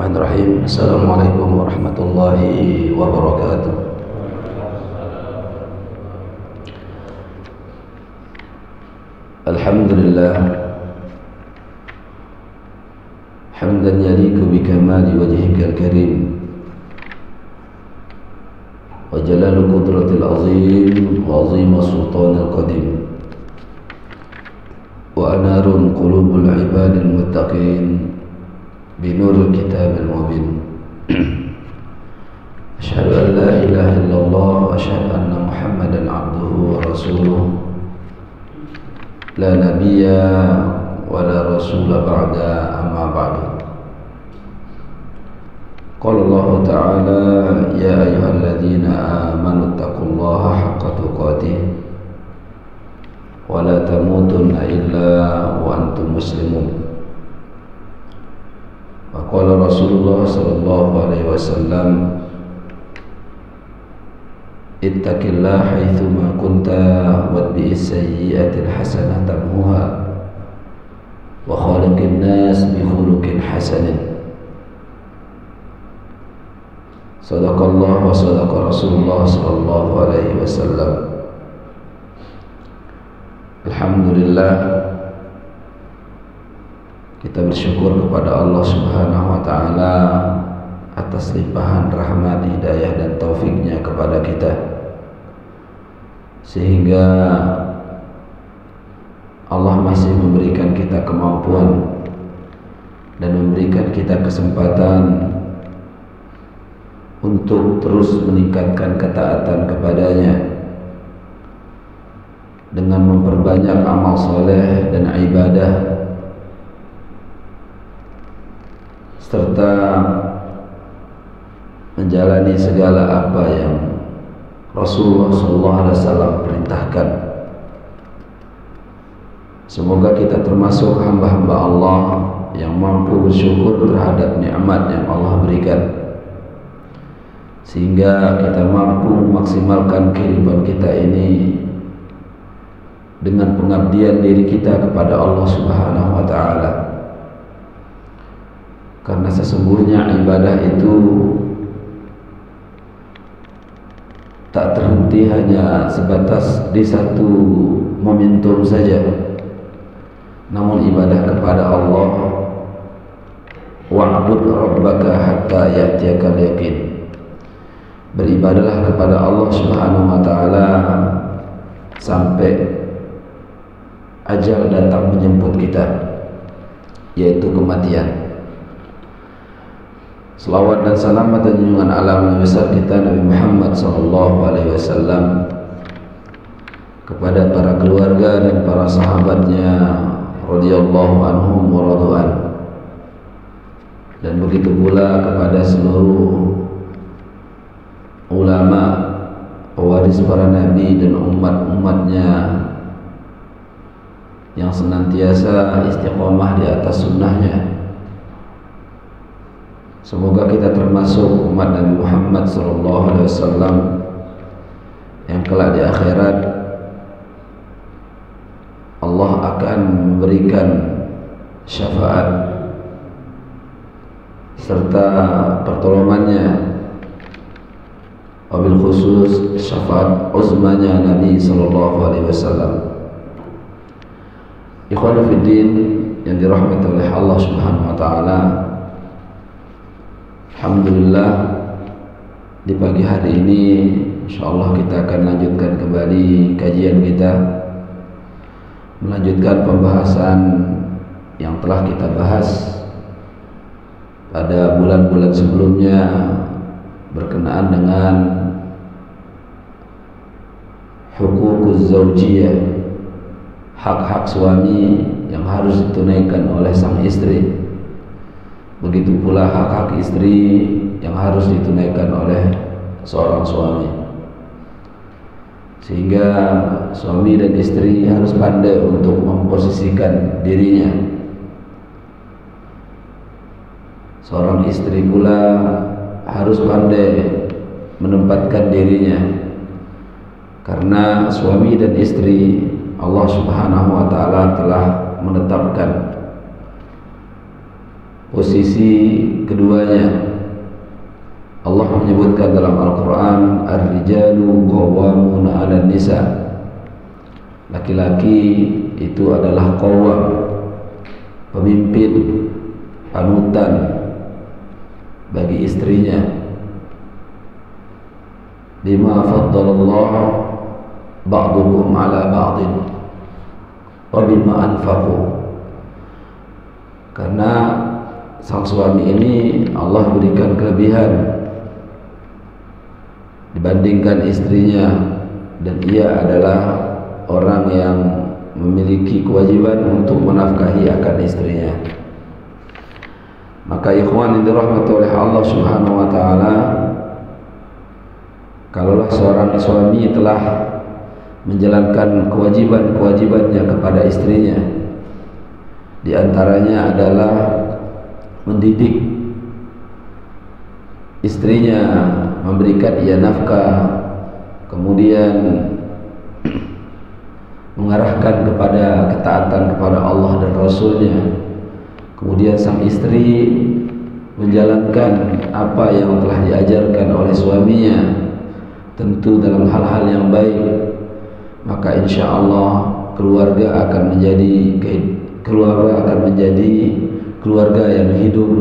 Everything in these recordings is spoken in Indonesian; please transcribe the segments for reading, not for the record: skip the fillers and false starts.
Bismillahirrahmanirrahim. Assalamualaikum warahmatullahi wabarakatuh. Alhamdulillah hamdan yaliku bikamali wajhikal karim wa jalalu qudratil azim wa azima sultanil qadim wa anarun qulubul ibadil muttaqin binurul kitabil mubin. Asyhadu an la ilaha illallah wa asyhadu anna Muhammadan abduhu wa rasuluh la nabiyya wa la rasula ba'da, amma ba'du. Qala Allah ta'ala ya ayyuhalladzina amanu taqullaha haqqa tuqatih wa la tamutunna illa wa antum muslimun. Qala Rasulullah sallallahu alaihi wasallam ittaqillaha haitsuma kunta watbi'is sayyi'atil hasanata tamhuha wa khaliqin nas bi khuluqin hasanin. Sadaqallah wa sadaqa Rasulullah sallallahu alaihi wasallam. Alhamdulillah, kita bersyukur kepada Allah Subhanahu wa ta'ala atas limpahan rahmat, hidayah dan taufiknya kepada kita, sehingga Allah masih memberikan kita kemampuan dan memberikan kita kesempatan untuk terus meningkatkan ketaatan kepadanya dengan memperbanyak amal soleh dan ibadah, serta menjalani segala apa yang Rasulullah SAW perintahkan. Semoga kita termasuk hamba-hamba Allah yang mampu bersyukur terhadap nikmat yang Allah berikan, sehingga kita mampu memaksimalkan kehidupan kita ini dengan pengabdian diri kita kepada Allah Subhanahu wa ta'ala. Karena sesungguhnya ibadah itu tak terhenti hanya sebatas di satu momentum saja, namun ibadah kepada Allah, wa'bud rabbaka hatta ya'tiyakal yaqin, beribadahlah kepada Allah Subhanahu wa ta'ala sampai ajal datang menjemput kita, yaitu kematian. Selawat dan salam dan junjungan alam besar kita Nabi Muhammad SAW kepada para keluarga dan para sahabatnya radhiyallahu anhum wa radu'an, dan begitu pula kepada seluruh ulama pewaris para nabi dan umat-umatnya yang senantiasa istiqomah di atas sunnahnya. Semoga kita termasuk umat Nabi Muhammad SAW yang kelak di akhirat Allah akan memberikan syafaat serta pertolongannya, wabil khusus syafaat uzmanya Nabi SAW. Ikhwanu fiddin yang dirahmati oleh Allah Subhanahu wa ta'ala, alhamdulillah di pagi hari ini insyaallah kita akan lanjutkan kembali kajian kita, melanjutkan pembahasan yang telah kita bahas pada bulan-bulan sebelumnya berkenaan dengan hukukuz zaujiyah, hak-hak suami yang harus ditunaikan oleh sang istri. Begitu pula hak-hak istri yang harus ditunaikan oleh seorang suami, sehingga suami dan istri harus pandai untuk memposisikan dirinya. Seorang istri pula harus pandai menempatkan dirinya, karena suami dan istri Allah Subhanahu wa ta'ala telah menetapkan posisi keduanya. Allah menyebutkan dalam Al-Quran, Ar-rijalu qawwamuna 'alan nisa. Laki-laki itu adalah qawwam, pemimpin, panutan bagi istrinya. Bima faddalallah ba'dukum 'ala ba'din wa bima anfaqu. Karena sang suami ini Allah berikan kelebihan dibandingkan istrinya, dan ia adalah orang yang memiliki kewajiban untuk menafkahi akan istrinya. Maka ikhwan yang dirahmati oleh Allah Subhanahu wa taala, kalaulah seorang suami telah menjalankan kewajiban-kewajibannya kepada istrinya, di antaranya adalah mendidik istrinya, memberikan ia nafkah, kemudian mengarahkan kepada ketaatan kepada Allah dan Rasulnya, kemudian sang istri menjalankan apa yang telah diajarkan oleh suaminya, tentu dalam hal-hal yang baik, maka insya Allah keluarga akan menjadi keluarga yang hidup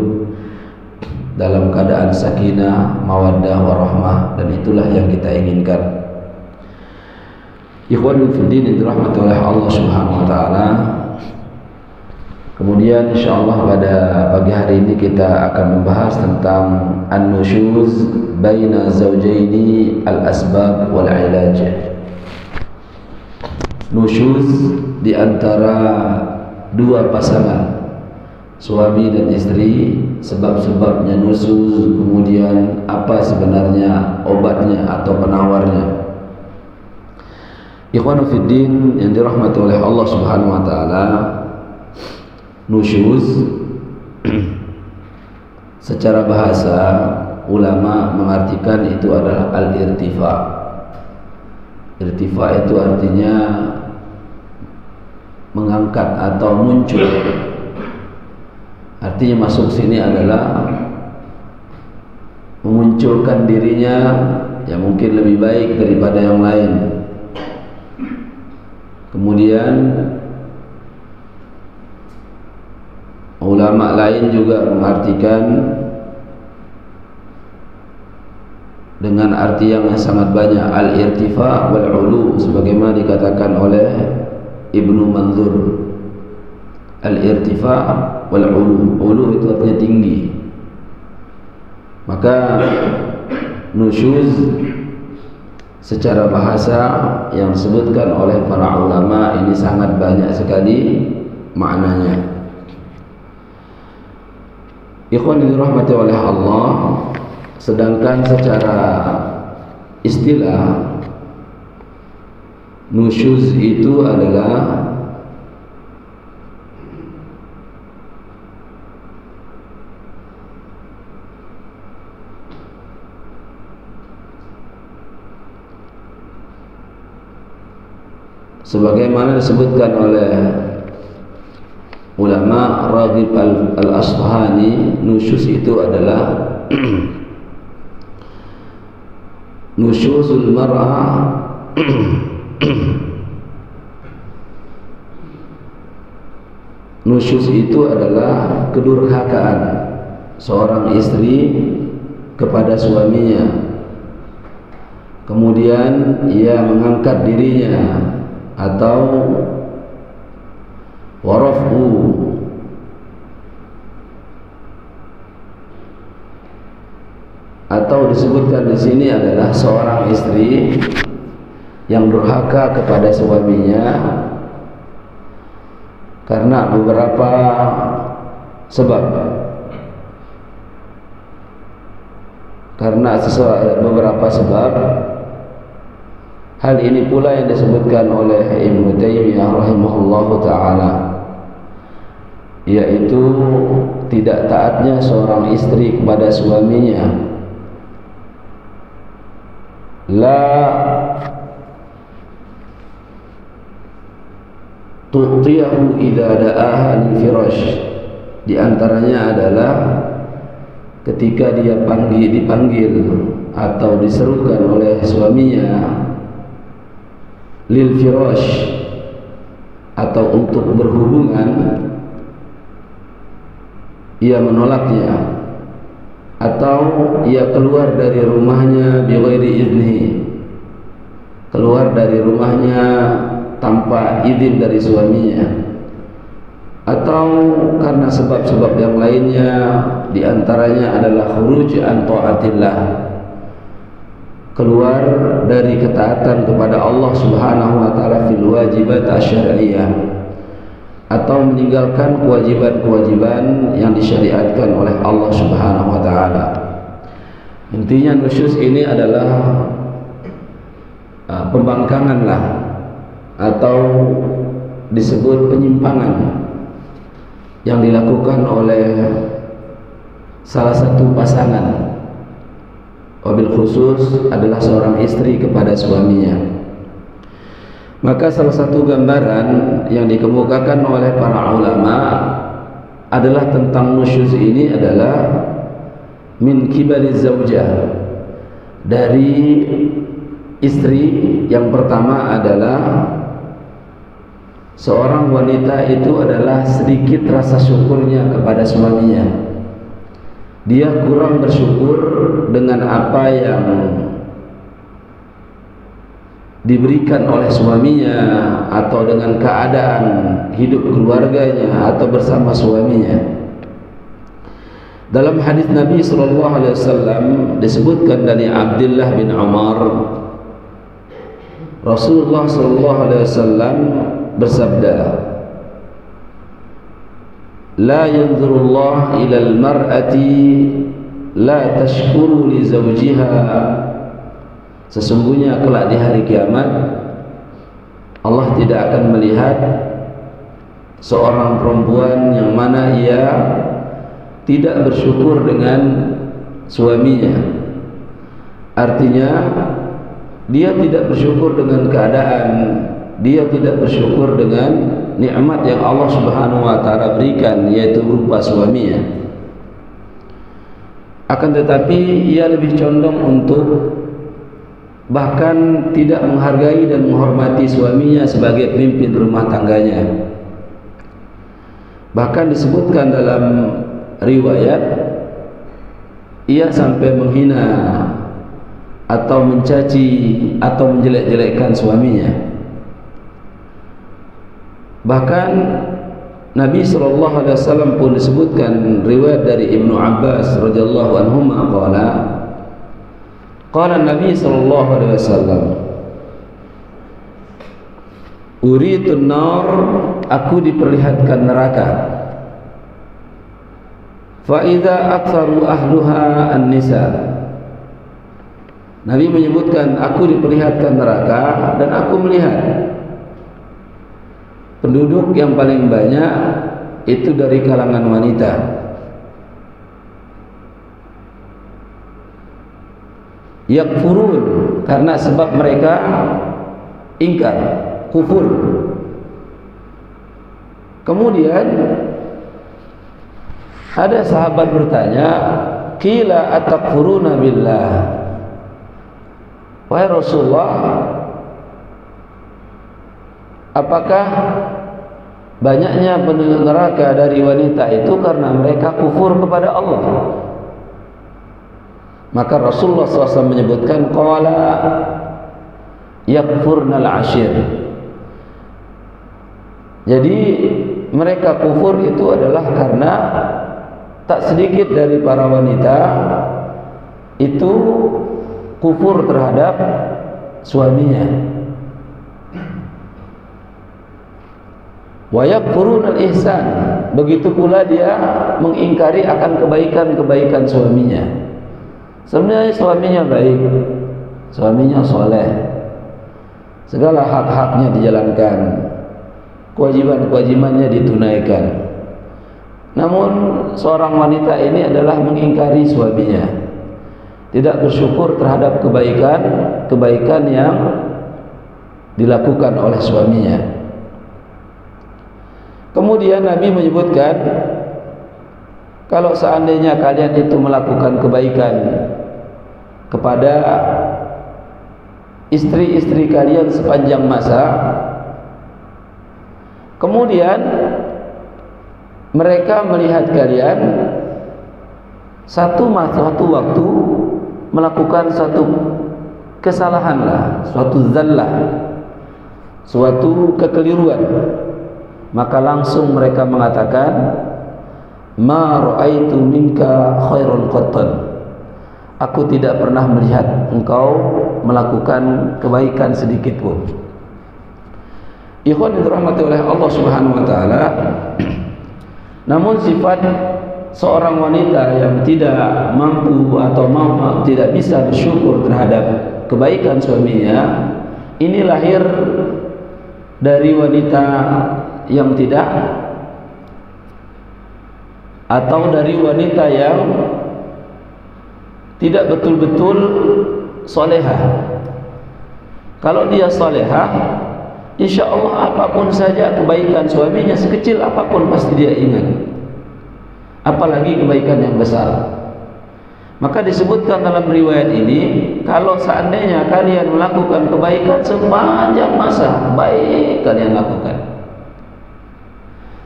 dalam keadaan sakinah, mawaddah, warahmah, dan itulah yang kita inginkan. Ikhwan fillah yang dirahmati oleh Allah Subhanahu wa taala. Kemudian insyaallah pada pagi hari ini kita akan membahas tentang an-nusyuz baina zawjaini al-asbab wal ilaj. Nusyuz di antara dua pasangan, suami dan istri, sebab-sebabnya nusyuz, kemudian apa sebenarnya obatnya atau penawarnya. Ikhwanu fiddin yang dirahmati oleh Allah Subhanahu wa taala, nusyuz secara bahasa ulama mengartikan itu adalah al-irtifa. Irtifa itu artinya mengangkat atau muncul. Artinya masuk sini adalah memunculkan dirinya yang mungkin lebih baik daripada yang lain. Kemudian ulama lain juga mengartikan dengan arti yang sangat banyak, al-irtifa wal ulu, sebagaimana dikatakan oleh Ibnu Manzur. Al-irtifa wal ulu, ulu itu artinya tinggi. Maka nusyuz secara bahasa yang disebutkan oleh para ulama ini sangat banyak sekali maknanya. Ikhwan dirahmati oleh Allah, sedangkan secara istilah nusyuz itu adalah sebagaimana disebutkan oleh ulama Raghib al-Asfahani, nusyuz itu adalah nusyuzul mar'ah nusyuz itu adalah kedurhakaan seorang istri kepada suaminya, kemudian ia mengangkat dirinya, atau warafu atau disebutkan di sini adalah seorang istri yang durhaka kepada suaminya karena beberapa sebab. Beberapa sebab. Hal ini pula yang disebutkan oleh Ibnu Taimiyah rahimahullahu taala, yaitu tidak taatnya seorang istri kepada suaminya. La tu'tiyahu idza da'aha lil firash, Di antaranya adalah ketika dia dipanggil atau diserukan oleh suaminya lil firash, atau untuk berhubungan, ia menolaknya, atau ia keluar dari rumahnya bighairi idnihi, keluar dari rumahnya tanpa izin dari suaminya, atau karena sebab-sebab yang lainnya, di antaranya adalah khuruj an taatillah, keluar dari ketaatan kepada Allah Subhanahu wa taala fil wajibat asy-syar'iyyah, atau meninggalkan kewajiban-kewajiban yang disyariatkan oleh Allah Subhanahu wa taala. Intinya nusyuz ini adalah pembangkangan lah, atau disebut penyimpangan yang dilakukan oleh salah satu pasangan, wabil khusus adalah seorang istri kepada suaminya. Maka salah satu gambaran yang dikemukakan oleh para ulama adalah tentang nusyuz ini adalah min kibali zaujah, dari istri. Yang pertama adalah seorang wanita itu adalah sedikit rasa syukurnya kepada suaminya. Dia kurang bersyukur dengan apa yang diberikan oleh suaminya, atau dengan keadaan hidup keluarganya, atau bersama suaminya. Dalam hadis Nabi SAW disebutkan dari Abdullah bin Umar, Rasulullah SAW bersabda, la yanzurullah ilal mar'ati la tashkuru li zawjiha. Sesungguhnya kelak di hari kiamat Allah tidak akan melihat seorang perempuan yang mana ia tidak bersyukur dengan suaminya. Artinya dia tidak bersyukur dengan keadaan, dia tidak bersyukur dengan nikmat yang Allah Subhanahu wa taala berikan, yaitu berupa suaminya. Akan tetapi ia lebih condong untuk bahkan tidak menghargai dan menghormati suaminya sebagai pemimpin rumah tangganya. Bahkan disebutkan dalam riwayat, ia sampai menghina atau mencaci atau menjelek-jelekkan suaminya. Bahkan Nabi SAW pun disebutkan riwayat dari Ibnu Abbas radhiyallahu anhu qala Nabi SAW, uritun nar, aku diperlihatkan neraka, fa idza aktsaru ahluha an-nisa. Nabi menyebutkan aku diperlihatkan neraka dan aku melihat penduduk yang paling banyak itu dari kalangan wanita. Yakfurun, karena sebab mereka ingkar, kufur. Kemudian ada sahabat bertanya, qila atakfuruna billah, wahai Rasulullah, apakah banyaknya penduduk neraka dari wanita itu karena mereka kufur kepada Allah? Maka Rasulullah SAW menyebutkan, qala yakfurnal ashir. Jadi mereka kufur itu adalah karena tak sedikit dari para wanita itu kufur terhadap suaminya. Wa yakfurunal ihsan, begitu pula dia mengingkari akan kebaikan-kebaikan suaminya. Sebenarnya suaminya baik, suaminya soleh, segala hak-haknya dijalankan, kewajiban-kewajibannya ditunaikan. Namun seorang wanita ini adalah mengingkari suaminya, tidak bersyukur terhadap kebaikan yang dilakukan oleh suaminya. Kemudian Nabi menyebutkan, kalau seandainya kalian itu melakukan kebaikan kepada istri-istri kalian sepanjang masa, kemudian mereka melihat kalian satu waktu melakukan satu kesalahan lah, suatu zallah, suatu kekeliruan, maka langsung mereka mengatakan, ma ra'aitu minka khairul qattan, aku tidak pernah melihat engkau melakukan kebaikan sedikit pun. Ikhwan yang dirahmati oleh Allah Subhanahu wa taala, namun sifat seorang wanita yang tidak mampu atau tidak bisa bersyukur terhadap kebaikan suaminya, ini lahir dari wanita yang tidak, atau dari wanita yang tidak betul-betul solehah. Kalau dia solehah, insya Allah apapun saja kebaikan suaminya, sekecil apapun pasti dia ingat, apalagi kebaikan yang besar. Maka disebutkan dalam riwayat ini, kalau seandainya kalian melakukan kebaikan sepanjang masa, baik kalian lakukan.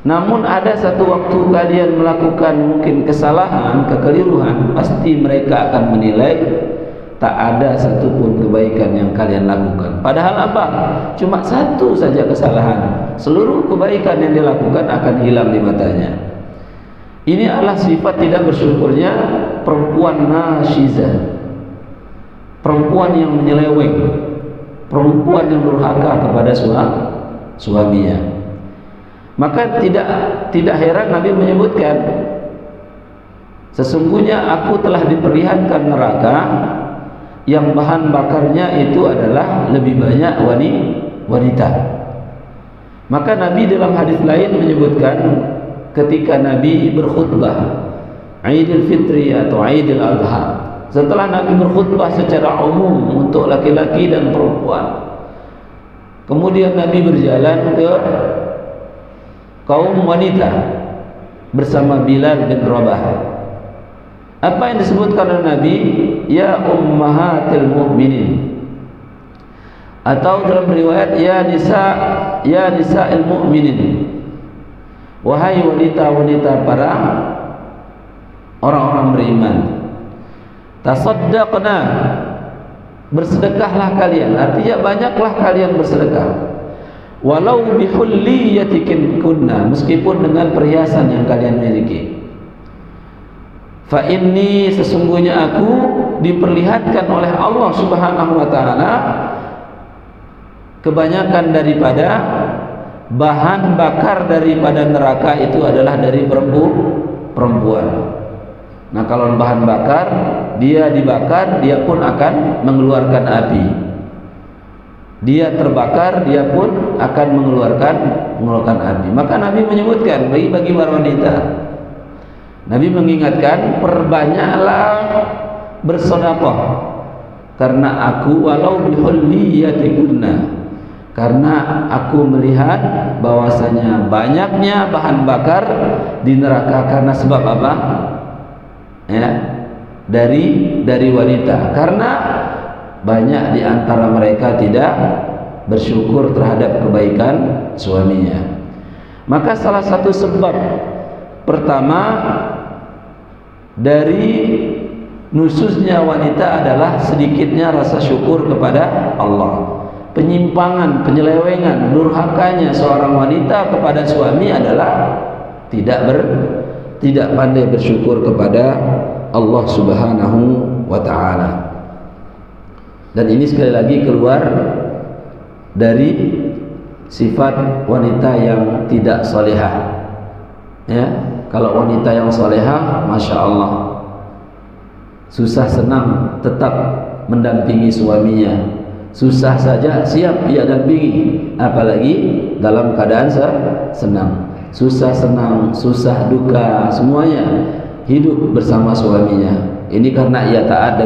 Namun ada satu waktu kalian melakukan mungkin kesalahan, kekeliruan, pasti mereka akan menilai tak ada satupun kebaikan yang kalian lakukan. Padahal apa? Cuma satu saja kesalahan, seluruh kebaikan yang dilakukan akan hilang di matanya. Ini adalah sifat tidak bersyukurnya perempuan nasyizah, perempuan yang menyeleweng, perempuan yang durhaka kepada suaminya. Maka tidak heran Nabi menyebutkan, sesungguhnya aku telah diperlihatkan neraka yang bahan bakarnya itu adalah lebih banyak wanita. Maka Nabi dalam hadis lain menyebutkan, ketika Nabi berkhutbah Aidil Fitri atau Aidil Adha, setelah Nabi berkhutbah secara umum untuk laki-laki dan perempuan, kemudian Nabi berjalan ke kaum wanita bersama Bilal bin Rabah. Apa yang disebutkan oleh Nabi? Ya ummahatil mu'minin, atau dalam riwayat ya nisa'il mu'minin, wahai wanita-wanita para orang-orang beriman. Tasaddaqna, bersedekahlah kalian, artinya banyaklah kalian bersedekah. Walau bihulliyatikin kunna, meskipun dengan perhiasan yang kalian miliki. Fa inni, sesungguhnya aku diperlihatkan oleh Allah Subhanahu wa taala kebanyakan daripada bahan bakar daripada neraka itu adalah dari perempuan. Nah, kalau bahan bakar dia dibakar, dia pun akan mengeluarkan api. Dia terbakar, dia pun akan mengeluarkan api. Maka Nabi menyebutkan bagi para wanita, Nabi mengingatkan, perbanyaklah bersedekah, karena aku walau bihulliyatikunna, karena aku melihat bahwasanya banyaknya bahan bakar di neraka karena sebab apa? Ya, dari wanita, karena banyak di antara mereka tidak bersyukur terhadap kebaikan suaminya. Maka salah satu sebab pertama dari nususnya wanita adalah sedikitnya rasa syukur kepada Allah. Penyimpangan, penyelewengan, durhakanya seorang wanita kepada suami adalah tidak pandai bersyukur kepada Allah Subhanahu wa ta'ala. Dan ini sekali lagi keluar dari sifat wanita yang tidak salihah. Ya, kalau wanita yang salihah, masya Allah, susah senang tetap mendampingi suaminya, susah saja siap ia dampingi, apalagi dalam keadaan senang. Susah senang, susah duka, semuanya hidup bersama suaminya. Ini karena ia taat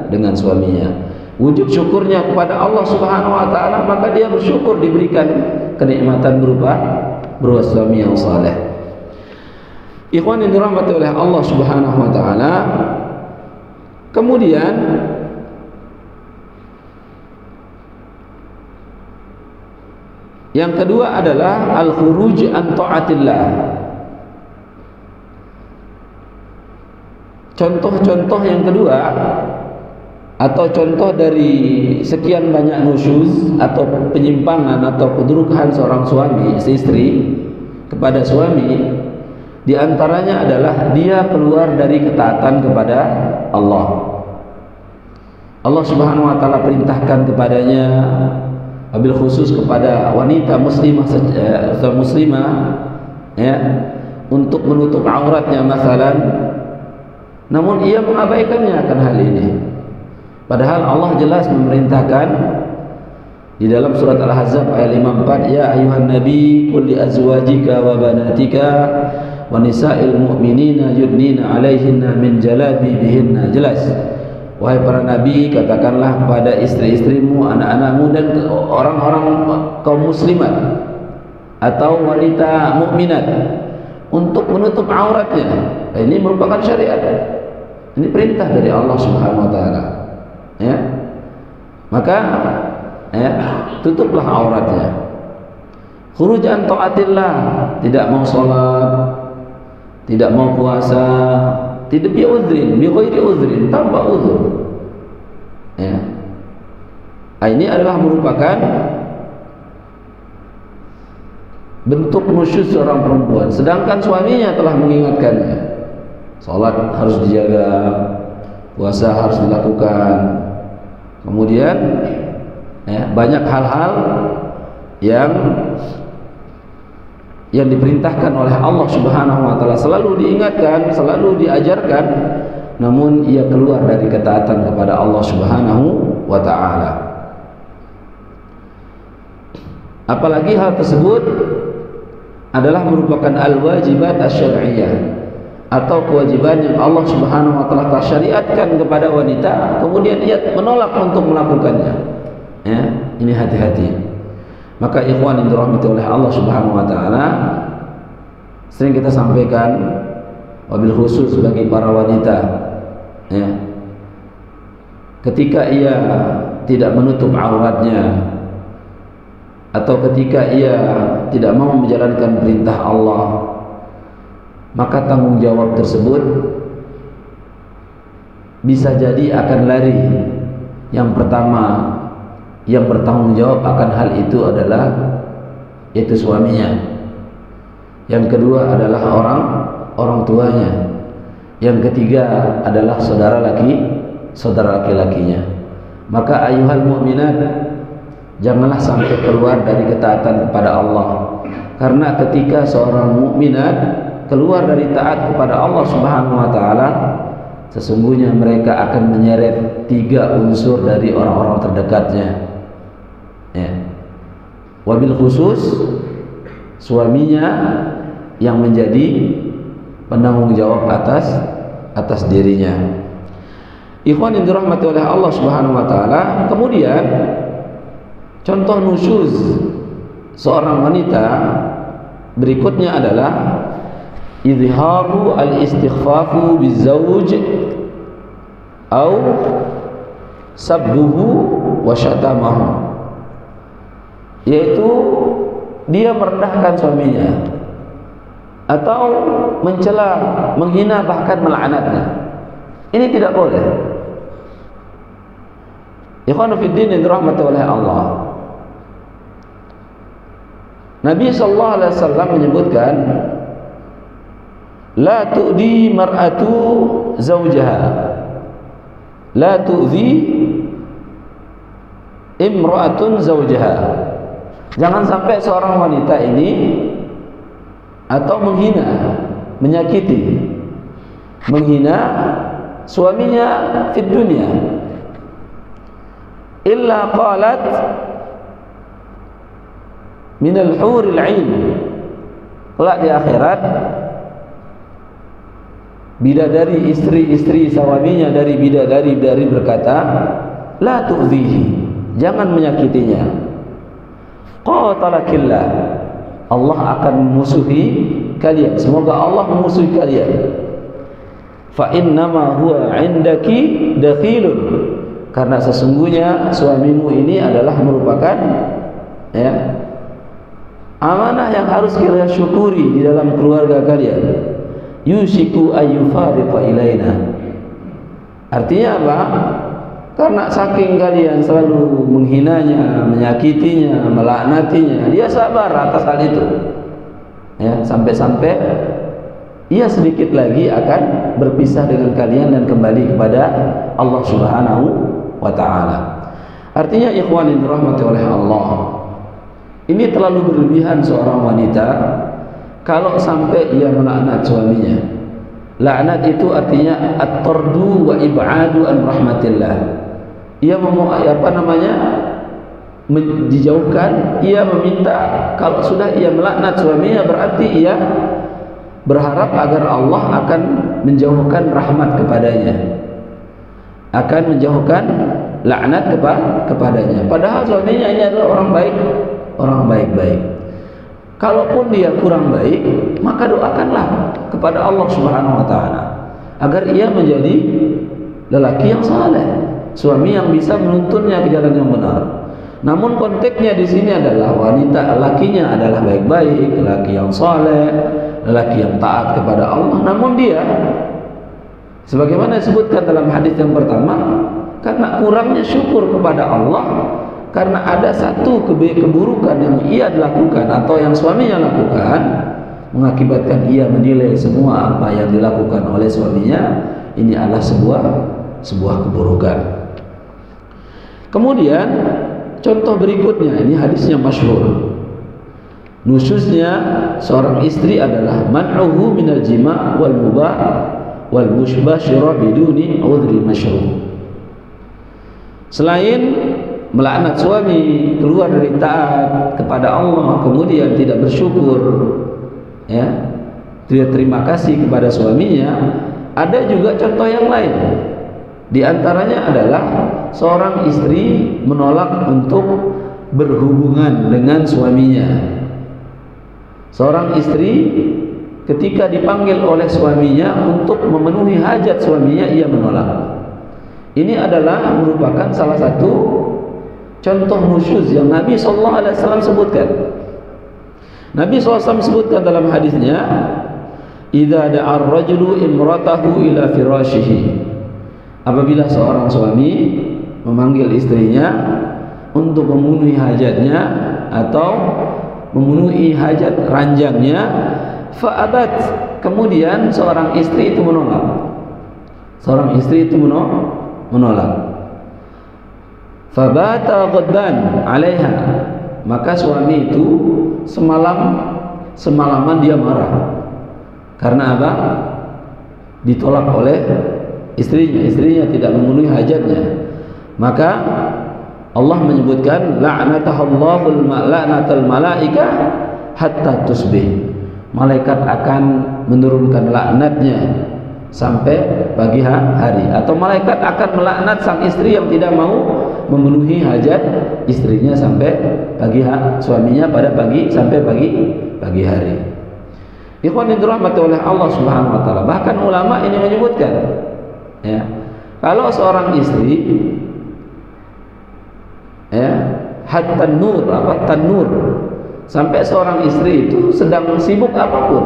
dengan suaminya. Wujud syukurnya kepada Allah Subhanahu wa ta'ala, maka dia bersyukur diberikan kenikmatan berupa suami yang saleh. Ikhwan yang dirahmati oleh Allah Subhanahu wa taala, kemudian yang kedua adalah al-khuruj an ta'atillah. Contoh-contoh yang kedua atau contoh dari sekian banyak nusyuz atau penyimpangan atau kedurhakaan seorang suami istri kepada suami, di antaranya adalah dia keluar dari ketaatan kepada Allah. Allah Subhanahu wa taala perintahkan kepadanya, wabil khusus kepada wanita muslimah ya, untuk menutup auratnya masalan, namun ia mengabaikannya akan hal ini. Padahal Allah jelas memerintahkan di dalam surat Al-Ahzab ayat 54, ya ayuhan nabi qul li azwajika wa banatika wa nisa'il mu'minina yudnina 'alaihinna min jalabibihinna. Jelas, wahai para nabi, katakanlah kepada istri-istrimu, anak-anakmu dan orang-orang kaum muslimat atau wanita mukminat untuk menutup auratnya. Ini merupakan syariat. Ini perintah dari Allah Subhanahu wa taala. Ya. Maka ya, tutuplah auratnya. Khuruj an taatillah, tidak mau salat, tidak mau puasa, tidak bi udhrin, bi ghairi udhrin, tanpa uzur. Ya. Ini adalah merupakan bentuk nusyuz seorang perempuan, sedangkan suaminya telah mengingatkannya. Salat harus dijaga, puasa harus dilakukan. Kemudian ya, banyak hal-hal yang diperintahkan oleh Allah Subhanahu wa taala selalu diingatkan, selalu diajarkan, namun ia keluar dari ketaatan kepada Allah Subhanahu wa taala. Apalagi hal tersebut adalah merupakan al-wajibat asy-syar'iyyah atau kewajiban yang Allah Subhanahu wa taala syariatkan kepada wanita, kemudian ia menolak untuk melakukannya. Ya, ini hati-hati. Maka ikhwan yang dirahmati oleh Allah Subhanahu wa taala, sering kita sampaikan, wabil khusus bagi para wanita, ya, ketika ia tidak menutup auratnya atau ketika ia tidak mau menjalankan perintah Allah, maka tanggung jawab tersebut bisa jadi akan lari. Yang pertama yang bertanggung jawab akan hal itu adalah yaitu suaminya. Yang kedua adalah orang tuanya. Yang ketiga adalah saudara laki-lakinya. Maka ayuhal mu'minat, janganlah sampai keluar dari ketaatan kepada Allah. Karena ketika seorang mukminat keluar dari taat kepada Allah Subhanahu wa taala, sesungguhnya mereka akan menyeret 3 unsur dari orang-orang terdekatnya. Ya. Wabil khusus suaminya yang menjadi penanggung jawab atas dirinya. Ikhwan yang dirahmati oleh Allah Subhanahu wa taala, kemudian contoh nusyuz seorang wanita berikutnya adalah izharu al-istighfafu bizawj au sabbuhu wa syatamahu, yaitu dia merendahkan suaminya atau mencela, menghina, bahkan melaknatnya. Ini tidak boleh. Ikhwan fiddin yang dirahmati oleh Allah, Nabi sallallahu alaihi wasallam menyebutkan, la tu'di mar'atu zawjaha, la tu'zi imra'atun zawjaha. Jangan sampai seorang wanita ini atau menghina, menyakiti, menghina suaminya di dunia, illa qalat minal huril 'ain, kelak di akhirat bidadari istri-istri suaminya dari bidadari berkata, la tu'zihi, jangan menyakitinya. Qatalakillah, Allah akan memusuhi kalian, semoga Allah memusuhi kalian. Fa innama huwa 'indaki dakhilun, karena sesungguhnya suamimu ini adalah merupakan amanah yang harus kalian syukuri di dalam keluarga kalian. Yushiku ayyufariqa ilaina. Artinya apa? Karena saking kalian selalu menghinanya, menyakitinya, melaknatinya, dia sabar atas hal itu. Sampai-sampai ia sedikit lagi akan berpisah dengan kalian dan kembali kepada Allah Subhanahu wa ta'ala. Artinya ikhwan yang dirahmati oleh Allah, ini terlalu berlebihan seorang wanita kalau sampai ia melaknat suaminya. Laknat itu artinya at-tardu wa ib'adu an rahmatillah. Ia dijauhkan, ia meminta, kalau sudah ia melaknat suaminya berarti ia berharap agar Allah akan menjauhkan rahmat kepadanya, akan menjauhkan laknat kepadanya. Padahal suaminya ini adalah orang baik-baik. Kalaupun dia kurang baik, maka doakanlah kepada Allah Subhanahu wa ta'ala agar ia menjadi lelaki yang saleh, suami yang bisa menuntunnya ke jalan yang benar. Namun konteksnya di sini adalah wanita, lakinya adalah baik-baik, lelaki yang saleh, lelaki yang taat kepada Allah. Namun dia, sebagaimana disebutkan dalam hadis yang pertama, karena kurangnya syukur kepada Allah, karena ada satu keburukan yang ia lakukan atau yang suaminya lakukan, mengakibatkan ia menilai semua apa yang dilakukan oleh suaminya ini adalah sebuah keburukan. Kemudian contoh berikutnya, ini hadisnya masyhur. Nusyuznya seorang istri adalah man'uhu minal jima' wal mubah wal mushbashira biduni udhri masyru'. Selain melaknat suami, keluar dari taat kepada Allah, kemudian tidak bersyukur, tidak terima kasih kepada suaminya, ada juga contoh yang lain. Di antaranya adalah seorang istri menolak untuk berhubungan dengan suaminya. Seorang istri ketika dipanggil oleh suaminya untuk memenuhi hajat suaminya, ia menolak. Ini adalah merupakan salah satu contoh nusyuz yang Nabi SAW sebutkan. Nabi SAW sebutkan dalam hadisnya, idza da'a ar-rajulu imratahu ila firashihi. Apabila seorang suami memanggil istrinya untuk memenuhi hajatnya atau memenuhi hajat ranjangnya, fa'abat, kemudian seorang istri itu menolak. Seorang istri itu menolak. Fabata ghadban 'alaiha, maka suami itu semalaman dia marah. Karena apa? Ditolak oleh istrinya tidak memenuhi hajatnya. Maka Allah menyebutkan la'natal malaika hatta tusbih. Malaikat akan menurunkan laknatnya sampai pagi hari, atau malaikat akan melaknat sang istri yang tidak mau memenuhi hajat istrinya sampai suaminya pada sampai pagi hari. Ikhwan yang dirahmati oleh Allah Subhanahu wa ta'ala, bahkan ulama ini menyebutkan, kalau seorang istri hatta nur, tanur, sampai seorang istri itu sedang sibuk apapun,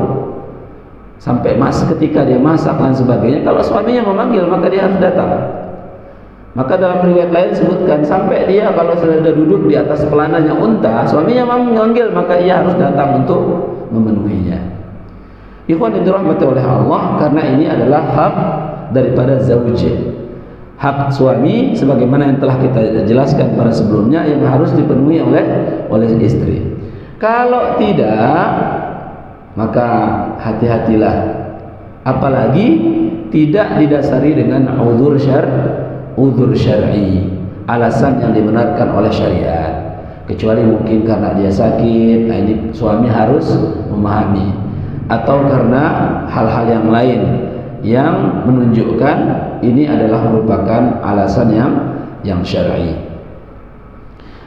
sampai ketika dia masak dan sebagainya, kalau suaminya memanggil maka dia harus datang. Maka dalam riwayat lain sebutkan sampai dia kalau sudah duduk di atas pelananya unta, suaminya memanggil maka ia harus datang untuk memenuhinya. Ikhwan yang dirahmati oleh Allah, karena ini adalah hak daripada zauj, hak suami sebagaimana yang telah kita jelaskan pada sebelumnya, yang harus dipenuhi oleh istri. Kalau tidak, maka hati-hatilah, apalagi tidak didasari dengan uzur syar'i, alasan yang dibenarkan oleh syariat, kecuali mungkin karena dia sakit. Nah, ini suami harus memahami, atau karena hal-hal yang lain yang menunjukkan ini adalah merupakan alasan yang syar'i.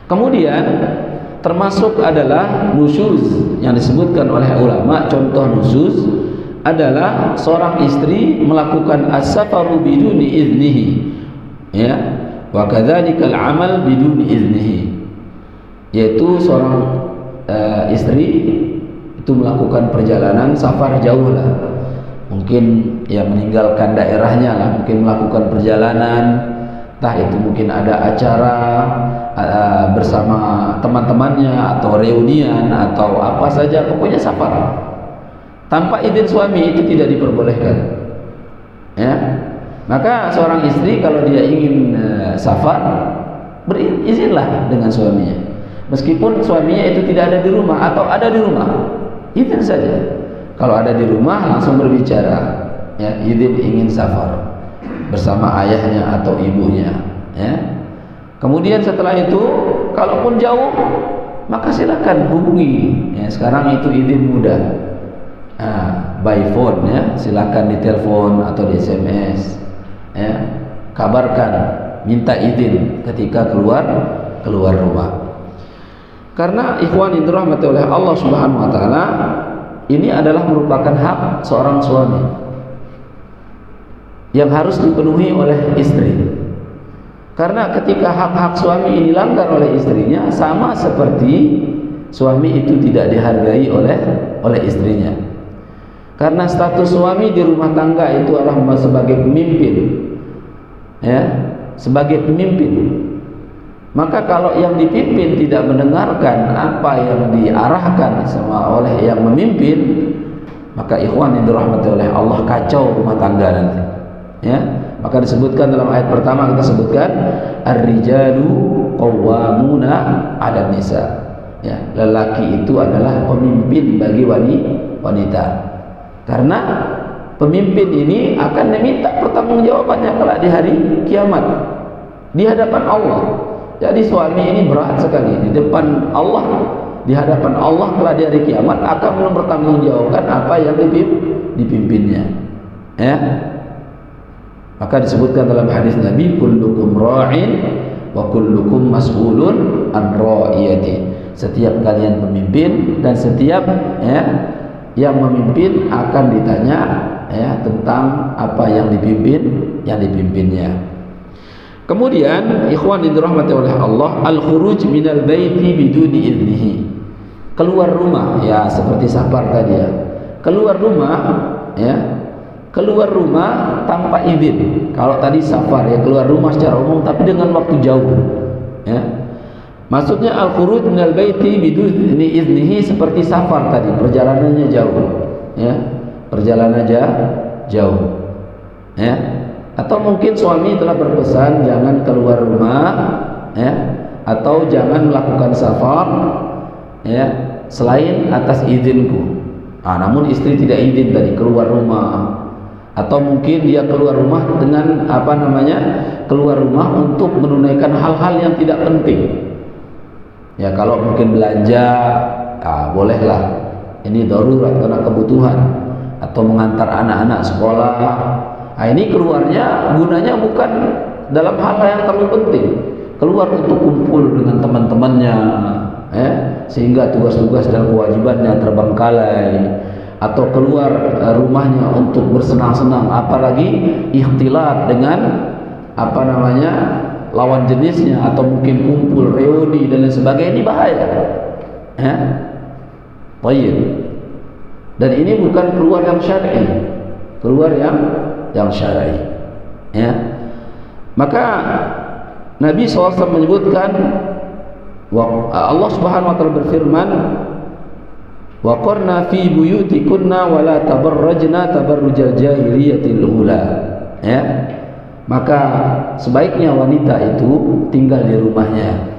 Kemudian termasuk adalah nusyuz yang disebutkan oleh ulama. Contoh nusyuz adalah seorang istri melakukan as-safaru biduni iznihi, ya, wa kadzalikal amal biduni iznihi, yaitu seorang istri itu melakukan perjalanan safar jauh lah, mungkin ya meninggalkan daerahnya lah, mungkin melakukan perjalanan, entah itu mungkin ada acara bersama teman-temannya atau reunian atau apa saja, pokoknya safar tanpa izin suami itu tidak diperbolehkan, ya. Maka seorang istri kalau dia ingin safar, berizinlah dengan suaminya, meskipun suaminya itu tidak ada di rumah atau ada di rumah, izin saja. Kalau ada di rumah langsung berbicara, ya, izin ingin safar bersama ayahnya atau ibunya, ya. Kemudian setelah itu, kalaupun jauh, maka silakan hubungi. Ya, sekarang itu izin mudah, by phone, ya, silakan ditelepon atau di SMS, ya, kabarkan, minta izin ketika keluar rumah. Karena ikhwan yang dirahmati oleh Allah Subhanahu wa taala, ini adalah merupakan hak seorang suami yang harus dipenuhi oleh istri. Karena ketika hak-hak suami ini dilanggar oleh istrinya, sama seperti suami itu tidak dihargai oleh istrinya. Karena status suami di rumah tangga itu adalah sebagai pemimpin, ya, sebagai pemimpin. Maka kalau yang dipimpin tidak mendengarkan apa yang diarahkan sama oleh yang memimpin, maka ikhwan yang dirahmati oleh Allah, kacau rumah tangga nanti, ya. Maka disebutkan dalam ayat pertama, kita sebutkan ar-rijalu qawwamuna 'alan nisa, ya, lelaki itu adalah pemimpin bagi wanita. Karena pemimpin ini akan diminta pertanggungjawabannya kelak di hari kiamat di hadapan Allah. Jadi suami ini berat sekali di depan Allah, di hadapan Allah kelak di hari kiamat akan mempertanggungjawabkan apa yang dipimpinnya, ya. Maka disebutkan dalam hadis Nabi, kullukum ra'in wa kullukum mas'ulun an ra'iyati. Setiap kalian pemimpin dan setiap, ya, yang memimpin akan ditanya, ya, tentang apa yang dipimpinnya. Kemudian ikhwan yang dirahmati oleh Allah, al-khuruj minal baiti biduni idnihi. Keluar rumah, ya, seperti safar tadi, ya. Keluar rumah, ya, keluar rumah tanpa izin. Kalau tadi safar, ya, keluar rumah secara umum tapi dengan waktu jauh, ya. Maksudnya al-khuruj minal baiti biduni iznihi seperti safar tadi, perjalanannya jauh, ya, perjalanan jauh, ya. Atau mungkin suami telah berpesan jangan keluar rumah, ya, atau jangan melakukan safar, ya, selain atas izinku. Namun istri tidak izin tadi keluar rumah, atau mungkin dia keluar rumah dengan keluar rumah untuk menunaikan hal-hal yang tidak penting. Ya, kalau mungkin belanja, bolehlah, ini darurat karena kebutuhan, atau mengantar anak-anak sekolah. Ini keluarnya gunanya bukan dalam hal yang terlalu penting, keluar untuk kumpul dengan teman-temannya, ya, sehingga tugas-tugas dan kewajibannya terbengkalai, atau keluar rumahnya untuk bersenang-senang, apalagi ikhtilat dengan lawan jenisnya, atau mungkin kumpul reuni dan lain sebagainya. Ini bahaya, ya. Baik. Dan ini bukan keluar yang syar'i, keluar yang syar'i, ya. Maka Nabi SAW menyebutkan, Allah Subhanahu wa taala berfirman, wa qarna fi buyutikunna wa la tabarrajna tabarrujal jahiliyatil ula, ya. Maka sebaiknya wanita itu tinggal di rumahnya,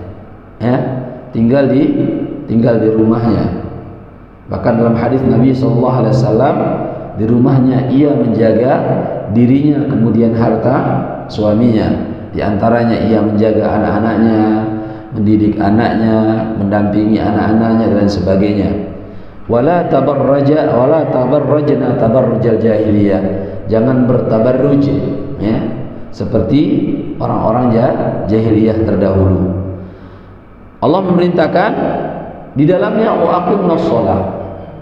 ya, tinggal di rumahnya. Bahkan dalam hadis Nabi SAW, di rumahnya ia menjaga dirinya, kemudian harta suaminya. Di antaranya ia menjaga anak-anaknya, mendidik anaknya, mendampingi anak-anaknya dan sebagainya. Wala tabarrajna tabarrujal jahiliyah. Jangan bertabarruj, ya, seperti orang-orang jahiliyah terdahulu. Allah memerintahkan Di dalamnya wa aqimnas shalah,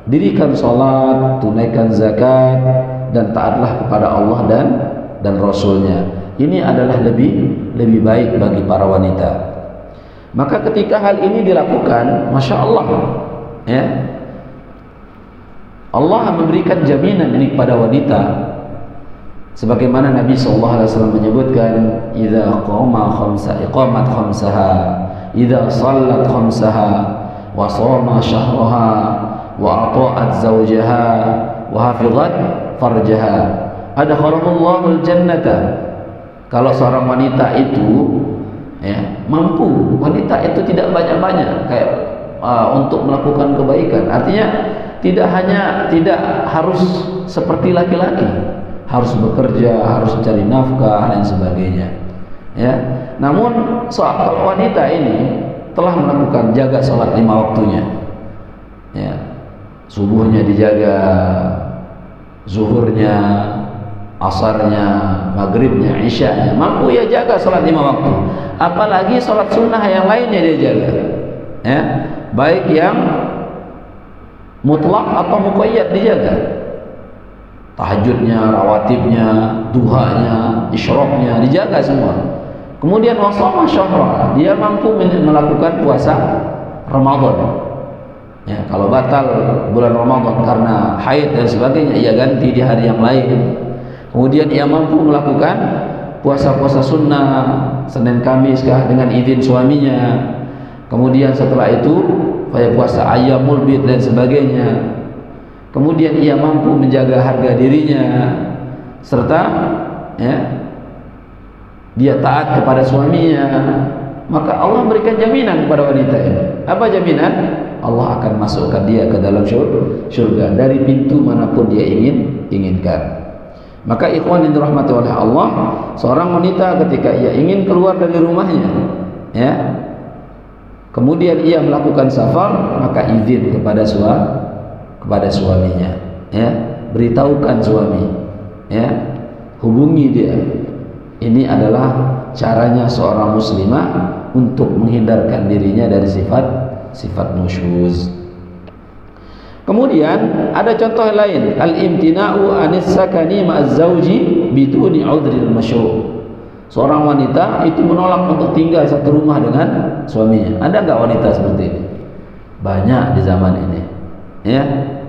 dirikan salat, tunaikan zakat, dan taatlah kepada Allah dan Rasulnya. Ini adalah lebih baik bagi para wanita. Maka ketika hal ini dilakukan, masya Allah, ya, Allah memberikan jaminan ini kepada wanita. Sebagaimana Nabi SAW menyebutkan, idza iqamat khamsaha, idza sallat khamsaha, wa shoma syahraha, wa ata'at zawjaha, wa hafizat farjaha, adkhalahullahu al-jannata. Kalau seorang wanita itu, ya, mampu, wanita itu tidak banyak-banyak kayak untuk melakukan kebaikan. Artinya tidak harus seperti laki-laki, harus bekerja, harus cari nafkah dan sebagainya, ya. Namun kalau wanita ini telah melakukan jaga sholat 5 waktunya, ya, subuhnya dijaga, zuhurnya, asarnya, maghribnya, isyanya, mampu ya jaga sholat 5 waktu. Apalagi sholat sunnah yang lainnya dia jaga, ya, baik yang mutlak atau muqayyad dijaga. Tahajudnya, rawatibnya, duhanya, isyraqnya dijaga semua. Kemudian wasama syahra, dia mampu melakukan puasa Ramadan. Ya, kalau batal bulan Ramadan karena haid dan sebagainya, ia ganti di hari yang lain. Kemudian ia mampu melakukan puasa-puasa sunnah Senin Kamis kah dengan izin suaminya. Kemudian setelah itu puasa ayyamul bid dan sebagainya. Kemudian ia mampu menjaga harga dirinya, serta, ya, dia taat kepada suaminya. Maka Allah berikan jaminan kepada wanita ini. Apa jaminan? Allah akan masukkan dia ke dalam syurga dari pintu manapun dia inginkan. Maka ikhwan yang dirahmati oleh Allah, seorang wanita ketika ia ingin keluar dari rumahnya, ya, kemudian ia melakukan safar, maka izin kepada suaminya, ya, beritahukan suami, ya, hubungi dia. Ini adalah caranya seorang muslimah untuk menghindarkan dirinya dari sifat nusyuz. Kemudian ada contoh lain, al-imtina'u anis sakani ma'az zawji biduni 'udhril masyru'. Seorang wanita itu menolak untuk tinggal satu rumah dengan suaminya. Ada enggak wanita seperti ini? Banyak di zaman ini. Ya,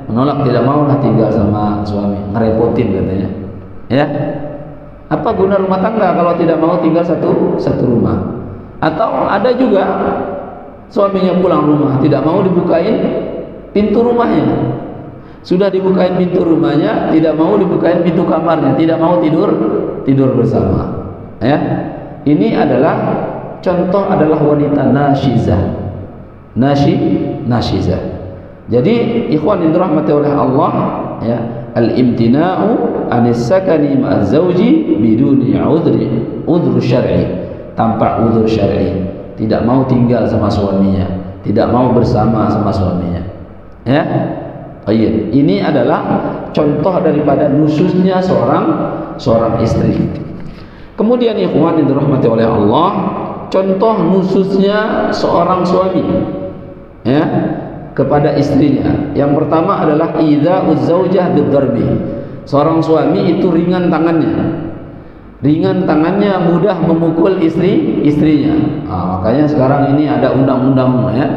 menolak, tidak mau lah tinggal sama suami, ngerepotin katanya. Ya. Apa guna rumah tangga kalau tidak mau tinggal satu rumah? Atau ada juga suaminya pulang rumah tidak mau dibukain pintu rumahnya. Sudah dibukain pintu rumahnya, tidak mau dibukain pintu kamarnya, tidak mau tidur bersama. Ya. Ini adalah contoh adalah wanita nasyizah. Nasyizah. Jadi ikhwan yang dirahmati oleh Allah, ya, al-imtina'u anis sakani ma'az zawji biduni udhru syar'i, tanpa udhur syar'i. Tidak mau tinggal sama suaminya, tidak mau bersama sama suaminya. Ya. Baik. Ini adalah contoh daripada nusyuznya seorang istri. Kemudian ikhwan yang dirahmati oleh Allah, contoh nusyuznya seorang suami, ya, kepada istrinya. Yang pertama adalah idza'uz zaujah bid-darbi. Seorang suami itu ringan tangannya, mudah memukul istrinya. Makanya sekarang ini ada undang-undang, ya,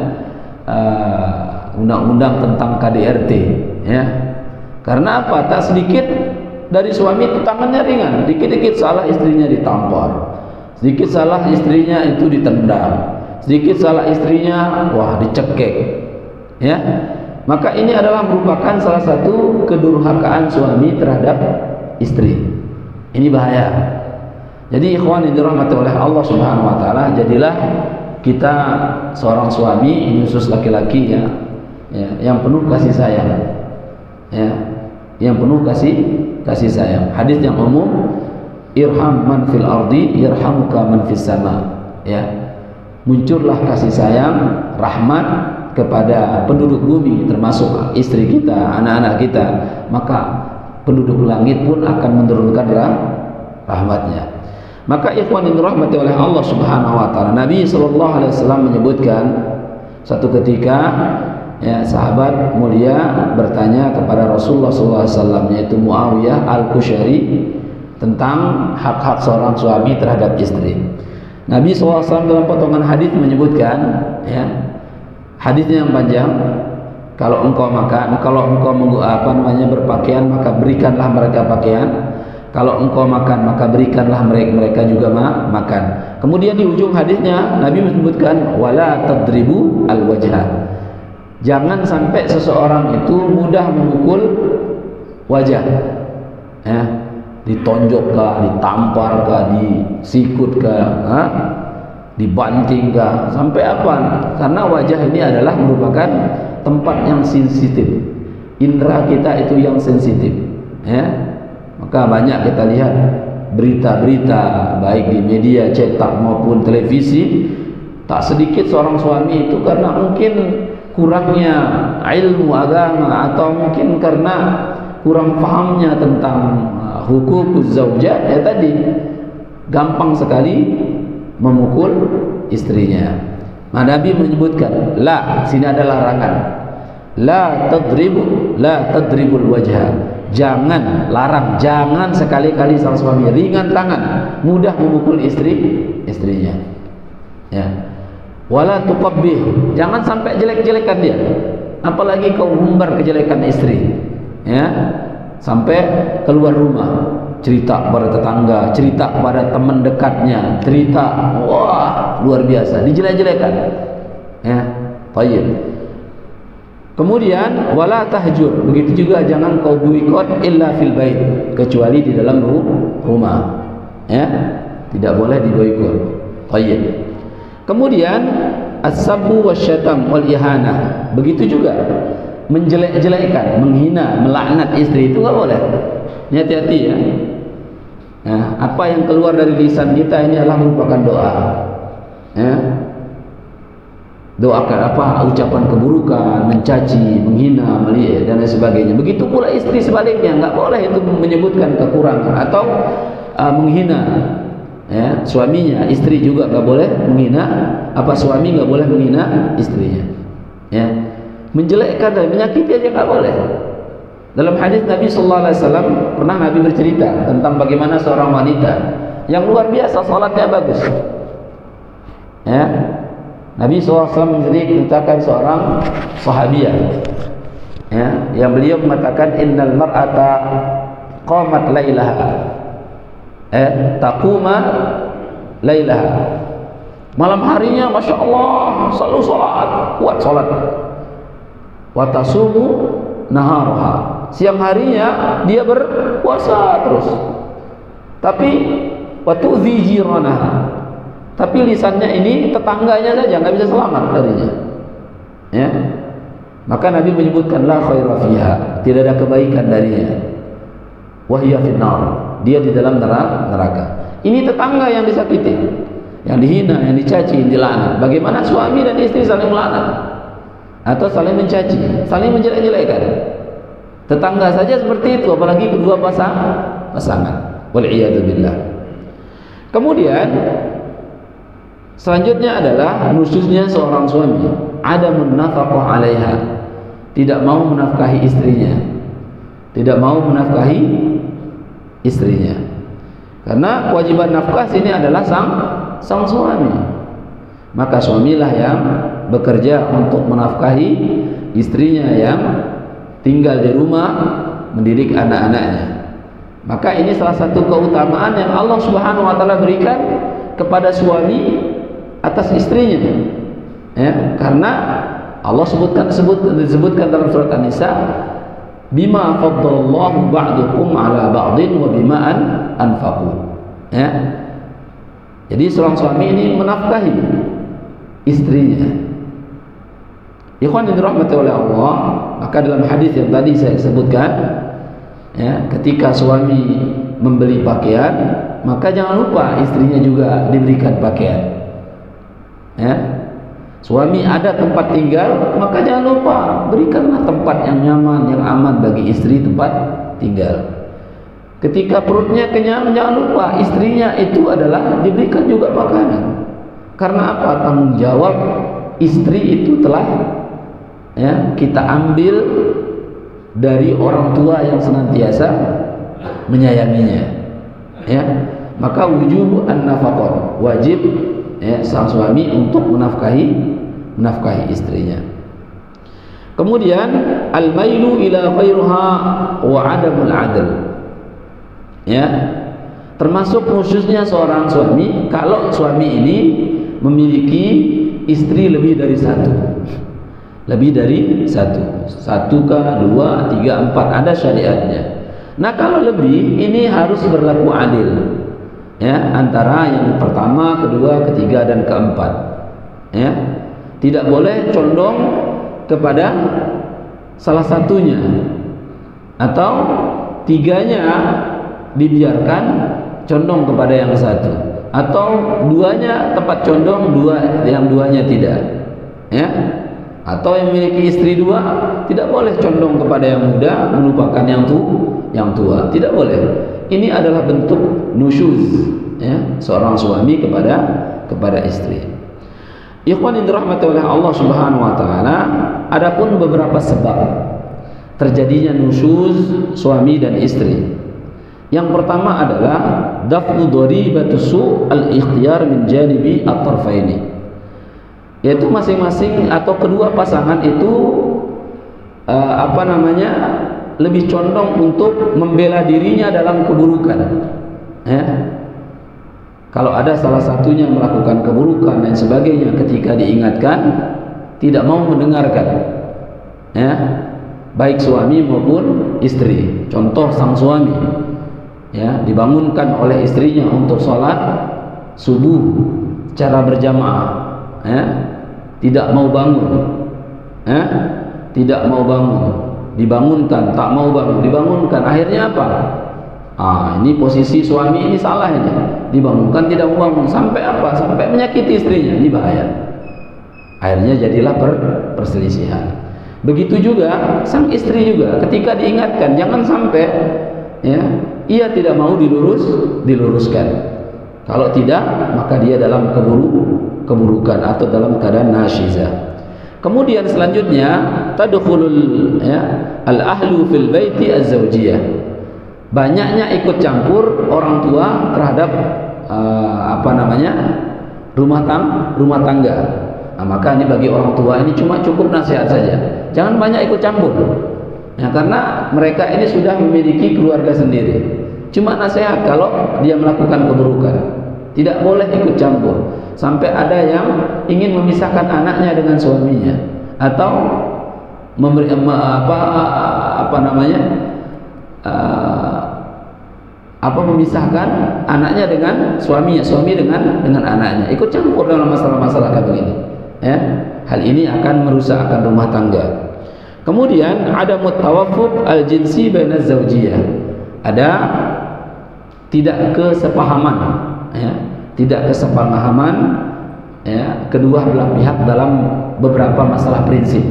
undang-undang tentang KDRT, ya. Karena apa? Tak sedikit dari suami itu tangannya ringan, dikit-dikit salah istrinya ditampar, sedikit salah istrinya itu ditendang, sedikit salah istrinya dicekek, ya. Maka ini adalah merupakan salah satu kedurhakaan suami terhadap istri. Ini bahaya. Jadi ikhwan yang dirahmati oleh Allah Subhanahu wa taala, jadilah kita seorang suami, ini khusus laki-laki, ya, yang penuh kasih sayang, ya, yang penuh kasih sayang. Hadis yang umum, irham man fil ardi yarhamuka man fis sama, ya. Muncullah kasih sayang, rahmat kepada penduduk bumi, termasuk istri kita, anak-anak kita, maka penduduk langit pun akan menurunkan rahmatnya. Maka ikhwan yang dirahmati oleh Allah Subhanahu wa taala, Nabi sallallahu alaihi wasallam menyebutkan, Suatu ketika ya, sahabat mulia bertanya kepada Rasulullah SAW, yaitu Muawiyah al-Qusyari, tentang hak-hak seorang suami terhadap istri. Nabi SAW dalam potongan hadis menyebutkan, ya, hadisnya yang panjang, kalau engkau makan, kalau engkau berpakaian, maka berikanlah mereka pakaian. Kalau engkau makan, maka berikanlah mereka juga makan. Kemudian di ujung hadisnya Nabi menyebutkan wala tadribu al-wajha. Jangan sampai seseorang itu mudah memukul wajah. Ya, ditonjok kah, ditampar kah, disikut kah, dibanting kah, sampai apa? Karena wajah ini adalah merupakan tempat yang sensitif. Indra kita itu yang sensitif, ya. Maka banyak kita lihat berita-berita baik di media cetak maupun televisi, tak sedikit seorang suami itu karena mungkin kurangnya ilmu agama atau mungkin karena kurang pahamnya tentang hukukuz zaujat, ya tadi gampang sekali memukul istrinya. Nah, Nabi menyebutkan la, sini ada larangan, la tadribul wajha. Jangan, larang, jangan sekali-kali sang suami ringan tangan, mudah memukul istrinya. Ya. Wala tuqabbih, jangan sampai jelek-jelekan dia. Apalagi kau umbar kejelekan istri. Ya. Sampai keluar rumah, cerita kepada tetangga, cerita kepada teman dekatnya, cerita, wah, luar biasa, dijelek-jelekan. Ya. Baik. Kemudian wala tahjur, begitu juga jangan kau boikot illa fil bait, kecuali di dalam rumah. Ya, tidak boleh diboikot. Baik. Kemudian as-sabbu wasyatam wal ihana, begitu juga menjelek-jelekan, menghina, melaknat istri itu enggak boleh. Ini hati-hati ya. Nah, apa yang keluar dari lisan kita ini adalah merupakan doa. Ya. Doakan apa, ucapan keburukan, mencaci, menghina, melihat dan lain sebagainya. Begitu pula istri sebaliknya, enggak boleh itu menyebutkan kekurangan atau menghina, ya, suaminya. Istri juga enggak boleh menghina, suami enggak boleh menghina istrinya. Ya, menjelekkan dan menyakiti aja enggak boleh. Dalam hadis Nabi sallallahu alaihi wasallam pernah Nabi bercerita tentang bagaimana seorang wanita yang luar biasa salatnya bagus. Ya. Nabi SAW menceritakan seorang sahabiah, ya, yang beliau mengatakan innal mar'ata qamat lailaha, taquma lailaha. Malam harinya Masya Allah selalu salat, kuat salat. Wa tasumu naharaha. Siang harinya dia berpuasa terus. Tapi wa tu'dhi jiranaha. Tapi lisannya ini tetangganya saja nggak bisa selamat darinya. Ya. Maka Nabi menyebutkan la khaira fiha, tidak ada kebaikan darinya. Wa hiya finnar, dia di dalam neraka. Ini tetangga yang disakiti, yang dihina, yang dicaci, yang dilaknat. Bagaimana suami dan istri saling melaknat atau saling mencaci, saling menjelek-jelekan? Tetangga saja seperti itu, apalagi kedua pasangan. Wal iyadu billah. Kemudian selanjutnya adalah nusyuznya seorang suami, adamun nafaqah 'alaiha, tidak mau menafkahi istrinya. Tidak mau menafkahi istrinya. Karena kewajiban nafkah sini adalah sang suami. Maka suamilah yang bekerja untuk menafkahi istrinya yang tinggal di rumah mendidik anak-anaknya. Maka ini salah satu keutamaan yang Allah Subhanahu wa taala berikan kepada suami atas istrinya, ya, karena Allah disebutkan dalam surat An-Nisa, bima faddalallahu ba'dukum ala ba'din wa bima anfaqu. Ya. Jadi seorang suami ini menafkahi istrinya. Ikhwan yang dirahmati oleh Allah, maka dalam hadis yang tadi saya sebutkan, ya, ketika suami membeli pakaian, maka jangan lupa istrinya juga diberikan pakaian. Ya. Suami ada tempat tinggal, maka jangan lupa berikanlah tempat yang nyaman, yang aman bagi istri tempat tinggal. Ketika perutnya kenyang, jangan lupa istrinya itu adalah diberikan juga makanan. Karena apa? Tanggung jawab istri itu telah ya kita ambil dari orang tua yang senantiasa menyayanginya, ya, maka wujub an-nafaqah, wajib ya sang suami untuk menafkahi istrinya. Kemudian al-mailu ila ghairuha wa adamul adl, ya, termasuk khususnya seorang suami kalau suami ini memiliki istri lebih dari satu kah, 2, 3, 4, ada syariatnya. Nah kalau lebih ini harus berlaku adil, ya, antara yang pertama, kedua, ketiga dan keempat, ya, tidak boleh condong kepada salah satunya atau tiganya dibiarkan condong kepada yang satu, atau duanya tepat condong, yang duanya tidak, ya, atau yang memiliki istri 2 tidak boleh condong kepada yang muda melupakan yang tua, tidak boleh. Ini adalah bentuk nusyuz, ya, seorang suami kepada istri. Ikhwan yang dirahmati oleh Allah Subhanahu wa taala, adapun beberapa sebab terjadinya nusyuz suami dan istri. Yang pertama adalah daf'u dharibatu su' al-ikhtiyar min janibi at-tarfaini, yaitu masing-masing atau kedua pasangan itu lebih condong untuk membela dirinya dalam keburukan, ya. Kalau ada salah satunya melakukan keburukan dan sebagainya, ketika diingatkan tidak mau mendengarkan, ya, baik suami maupun istri. Contoh sang suami, ya, dibangunkan oleh istrinya untuk sholat subuh secara berjamaah, ya, tidak mau bangun, ya, tidak mau bangun, dibangunkan tak mau bangun, dibangunkan, akhirnya apa? Ini posisi suami ini salah ini, dibangunkan tidak mau bangun, sampai apa? Sampai menyakiti istrinya, ini bahaya. Akhirnya jadilah perselisihan. Begitu juga sang istri juga, ketika diingatkan jangan sampai, ya, ia tidak mau diluruskan. Kalau tidak, maka dia dalam keburukan atau dalam keadaan nasyizah. Kemudian selanjutnya tadkhulul, ya, al-ahlu fil baiti az-zawjiyah. Banyaknya ikut campur orang tua terhadap rumah tangga. Nah, maka ini bagi orang tua ini cuma cukup nasihat saja, jangan banyak ikut campur, ya, karena mereka ini sudah memiliki keluarga sendiri. Cuma nasihat kalau dia melakukan keburukan, tidak boleh ikut campur. Sampai ada yang ingin memisahkan anaknya dengan suaminya, atau memisahkan anaknya dengan suaminya, suami dengan anaknya, ikut campur dalam masalah-masalah kayak begini, ya. Hal ini akan merusakkan rumah tangga. Kemudian ada mutawaffuq al-jinsi bainaz zawjiyah, ada tidak kesepahaman, ya, ya, kedua belah pihak dalam beberapa masalah prinsip,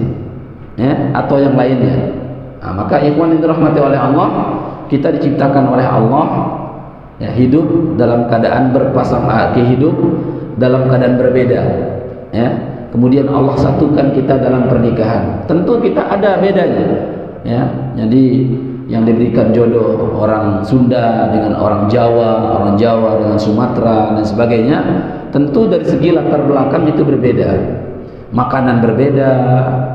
ya, atau yang lainnya. Nah, maka ikhwan yang dirahmati oleh Allah, kita diciptakan oleh Allah, ya, hidup dalam keadaan hidup dalam keadaan berbeda, ya. Kemudian Allah satukan kita dalam pernikahan. Tentu kita ada bedanya, ya. Jadi yang diberikan jodoh orang Sunda dengan orang Jawa dengan Sumatera dan sebagainya, tentu dari segi latar belakang itu berbeda. Makanan berbeda,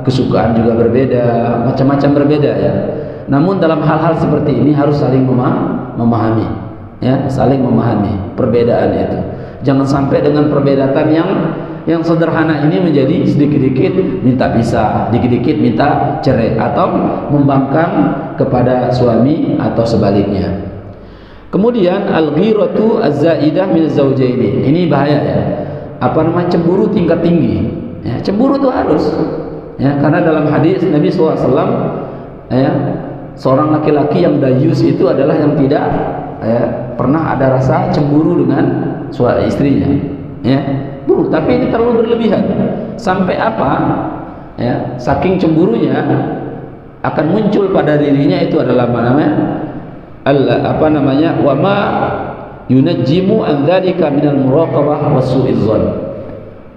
kesukaan juga berbeda, macam-macam berbeda, ya. Namun dalam hal-hal seperti ini harus saling memahami, ya, saling memahami perbedaan itu. Jangan sampai dengan perbedaan yang sederhana ini menjadi sedikit-dikit minta pisah, dikit-dikit minta cerai, atau membangkang kepada suami atau sebaliknya. Kemudian al-ghiratu az-zaidah min az-zawjaini. Ini bahaya, ya. Cemburu tingkat tinggi. Ya, cemburu itu harus, ya, karena dalam hadis Nabi SAW, ya, seorang laki-laki yang dayus itu adalah yang tidak, ya, pernah ada rasa cemburu dengan istrinya, ya, buruk. Tapi ini terlalu berlebihan. Sampai apa? Ya, saking cemburunya akan muncul pada dirinya itu adalah wa ma yunajjimu an dzalika minal muraqabah wa su'iz dzan.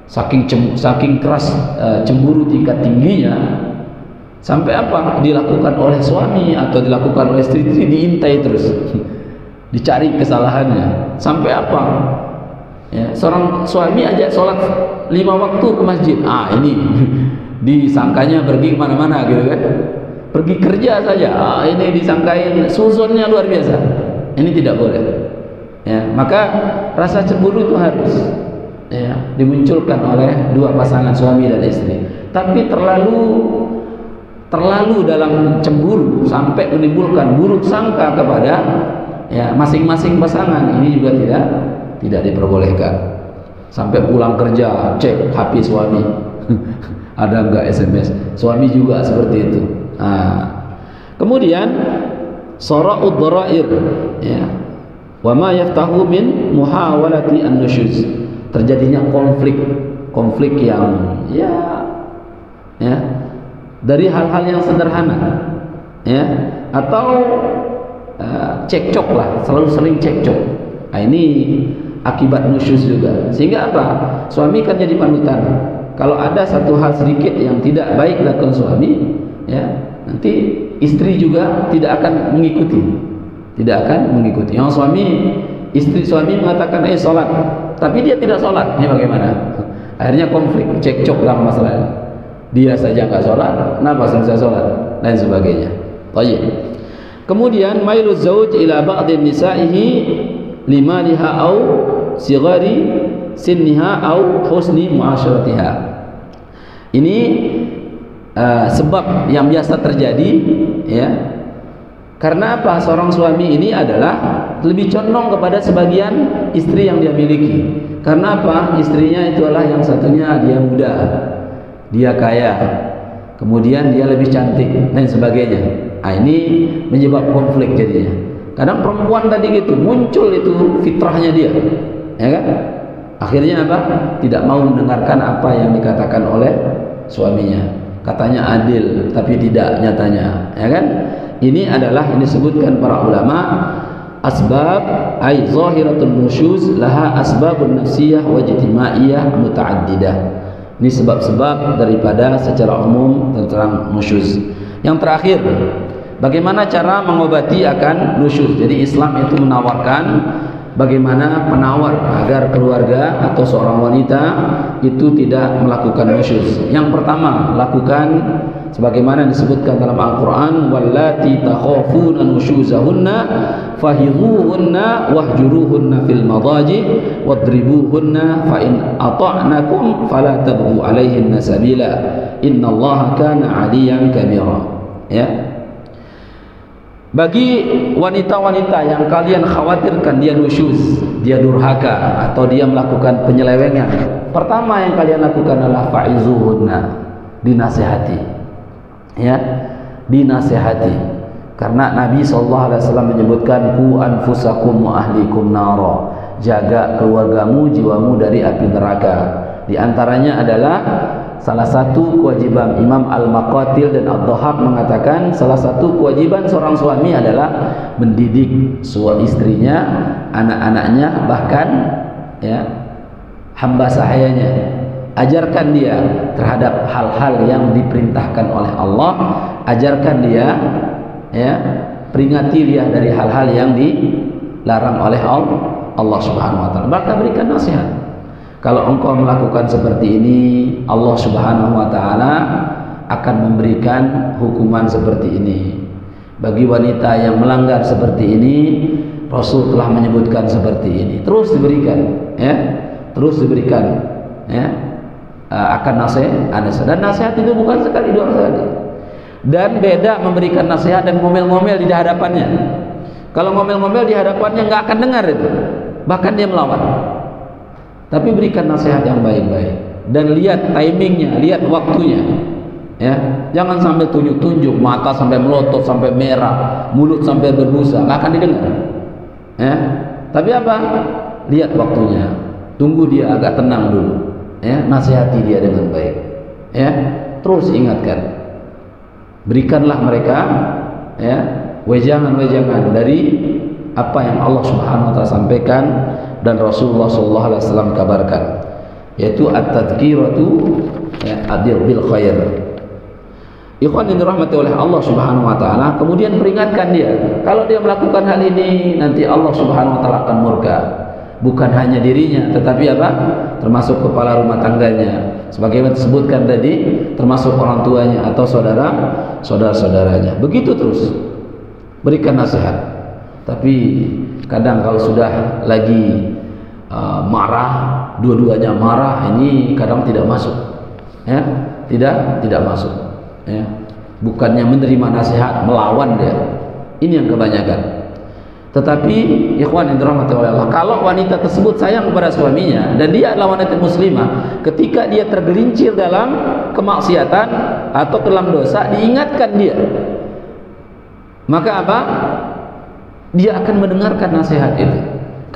saking keras cemburu tingkat tingginya, sampai apa dilakukan oleh suami atau dilakukan oleh istri, diintai terus dicari kesalahannya. Sampai apa ya, seorang suami ajak sholat 5 waktu ke masjid, ini disangkanya pergi kemana-mana gitu kan, pergi kerja saja, ini disangkain suzonnya luar biasa. Ini tidak boleh ya. Maka rasa cemburu itu harus ya dimunculkan oleh dua pasangan suami dan istri. Tapi terlalu dalam cemburu sampai menimbulkan buruk sangka kepada ya masing-masing pasangan, ini juga tidak diperbolehkan. Sampai pulang kerja cek HP suami ada enggak SMS, suami juga seperti itu. Kemudian sara'ud dharair ya, wa ma yaftahu min muhawalati an-nusyuz, terjadinya konflik yang ya dari hal-hal yang sederhana ya, atau cekcok lah, selalu sering cekcok. Ini akibat nusyuz juga. Sehingga apa? Suami kan jadi panutan. Kalau ada satu hal sedikit yang tidak baik dilakukan suami ya, nanti istri juga tidak akan mengikuti. Yang istri suami mengatakan sholat, tapi dia tidak sholat, ini bagaimana? Akhirnya konflik, cekcok dalam masalah. Dia saja nggak sholat, kenapa saya sholat, dan sebagainya. Baik. Kemudian mailu zauj ila ba'dhin nisa'ihi limaliha au sighari sinniha au husni muasyaratiha. Ini sebab yang biasa terjadi ya. Karena apa? Seorang suami ini adalah lebih condong kepada sebagian istri yang dia miliki. Karena apa? Istrinya itulah yang satunya dia muda, dia kaya, kemudian dia lebih cantik dan sebagainya. Ini menyebabkan konflik jadinya. Kadang perempuan tadi gitu, muncul itu fitrahnya dia, ya kan? Akhirnya apa? Tidak mau mendengarkan apa yang dikatakan oleh suaminya. Katanya adil, tapi tidak nyatanya, ya kan? Ini adalah yang disebutkan para ulama asbab ay zahiratul nusyuz laha asbabun nafsiyah wa ijtimaiyah muta'addidah. Ini sebab-sebab daripada secara umum tentang nusyuz. Yang terakhir, bagaimana cara mengobati akan nusyuz. Jadi Islam itu menawarkan bagaimana penawar agar keluarga atau seorang wanita itu tidak melakukan nusyuz. Yang pertama, lakukan sebagaimana disebutkan dalam Al-Quran, wallati takhafuna nusyuzahunna fahidhuhunna wahjuruhunna fil madaji wadribuhunna fa in ata'nakum fala tabghu alaihinna sabila innallaha kana 'aliyan kabira. Ya, bagi wanita-wanita yang kalian khawatirkan dia nusyuz, dia durhaka atau dia melakukan penyelewengan, pertama yang kalian lakukan adalah fa'izuhunna, dinasihati ya, dinasihati. Karena Nabi SAW menyebutkan ku anfusakum wa ahlikum nara, jaga keluargamu, jiwamu dari api neraka. Di antaranya adalah salah satu kewajiban Imam Al-Maqatil dan Ad-Dhahhak mengatakan salah satu kewajiban seorang suami adalah mendidik istrinya, anak-anaknya, bahkan ya hamba sahayanya. Ajarkan dia terhadap hal-hal yang diperintahkan oleh Allah, ajarkan dia ya, peringati dia dari hal-hal yang dilarang oleh Allah Subhanahu wa taala. Maka berikan nasihat. Kalau engkau melakukan seperti ini, Allah Subhanahu wa taala akan memberikan hukuman seperti ini. Bagi wanita yang melanggar seperti ini, Rasul telah menyebutkan seperti ini. Terus diberikan ya, terus diberikan ya, akan nasihat. Dan nasihat itu bukan sekali dua kali. Dan beda memberikan nasihat dan ngomel-ngomel di hadapannya. Kalau ngomel-ngomel di hadapannya nggak akan dengar itu, bahkan dia melawan. Tapi berikan nasihat yang baik-baik dan lihat timingnya, lihat waktunya ya. Jangan sampai tunjuk-tunjuk, mata sampai melotot, sampai merah, mulut sampai berbusa, nggak akan didengar ya. Tapi apa? Lihat waktunya, tunggu dia agak tenang dulu ya, nasihati dia dengan baik ya. Terus ingatkan, berikanlah mereka ya wejangan-wejangan dari apa yang Allah Subhanahu wa taala sampaikan dan Rasulullah SAW kabarkan. yaitu at-tadhkiratu adil bil khair. Ikhwan yang dirahmati oleh Allah Subhanahu wa taala, kemudian peringatkan dia, kalau dia melakukan hal ini nanti Allah Subhanahu wa taala akan murka. Bukan hanya dirinya, tetapi apa? Termasuk kepala rumah tangganya. Sebagaimana disebutkan tadi, termasuk orang tuanya atau saudara-saudaranya. Begitu terus. Berikan nasihat. Tapi kadang kalau sudah lagi marah, dua-duanya marah, ini kadang tidak masuk. Ya, tidak masuk. Ya. Bukannya menerima nasihat, melawan dia. Ini yang kebanyakan. Tetapi ikhwan yang dirahmati oleh Allah, kalau wanita tersebut sayang kepada suaminya dan dia adalah wanita muslimah, ketika dia tergelincir dalam kemaksiatan atau dalam dosa, diingatkan dia, maka apa? Dia akan mendengarkan nasihat itu.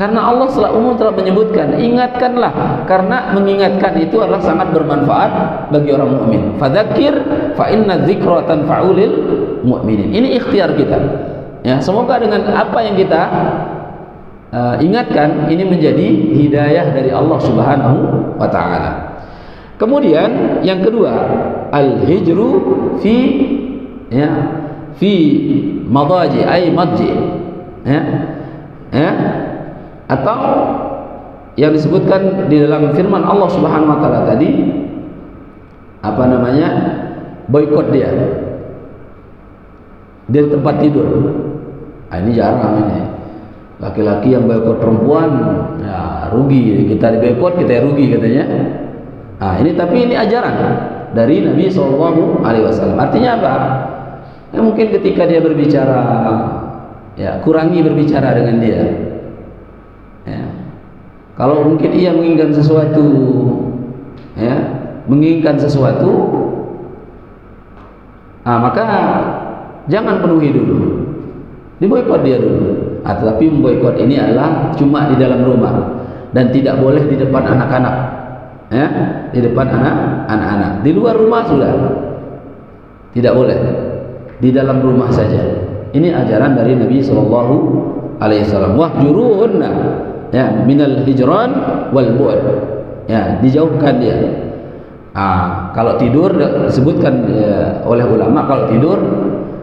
Karena Allah secara umum telah menyebutkan, ingatkanlah, karena mengingatkan itu adalah sangat bermanfaat bagi orang mukmin. Fadzakir fa inna dzikra tanfa'ulil mu'minin. Ini ikhtiar kita. Ya, semoga dengan apa yang kita ingatkan ini menjadi hidayah dari Allah Subhanahu wa taala. Kemudian yang kedua, al-hijru fi madaji ay madji. Atau yang disebutkan di dalam firman Allah Subhanahu wa taala tadi, apa namanya? Boikot dia di tempat tidur. Ini jarang ini. Laki-laki yang boikot perempuan, ya rugi. Kita diboikot, kita rugi katanya. Tapi ini ajaran dari Nabi SAW. Artinya apa? Ya, mungkin ketika dia berbicara, ya kurangi berbicara dengan dia. Ya. Kalau mungkin ia menginginkan sesuatu, maka jangan penuhi dulu, diboikot dia dulu. Tetapi memboikot ini adalah cuma di dalam rumah dan tidak boleh di depan anak-anak, di depan anak-anak. Di luar rumah sudah tidak boleh, di dalam rumah saja. Ini ajaran dari Nabi Sallallahu Alaihi Wasallam. Wahjuruhunna, minal hijran wal bu'd. Dijauhkan dia. Kalau tidur disebutkan oleh ulama, kalau tidur,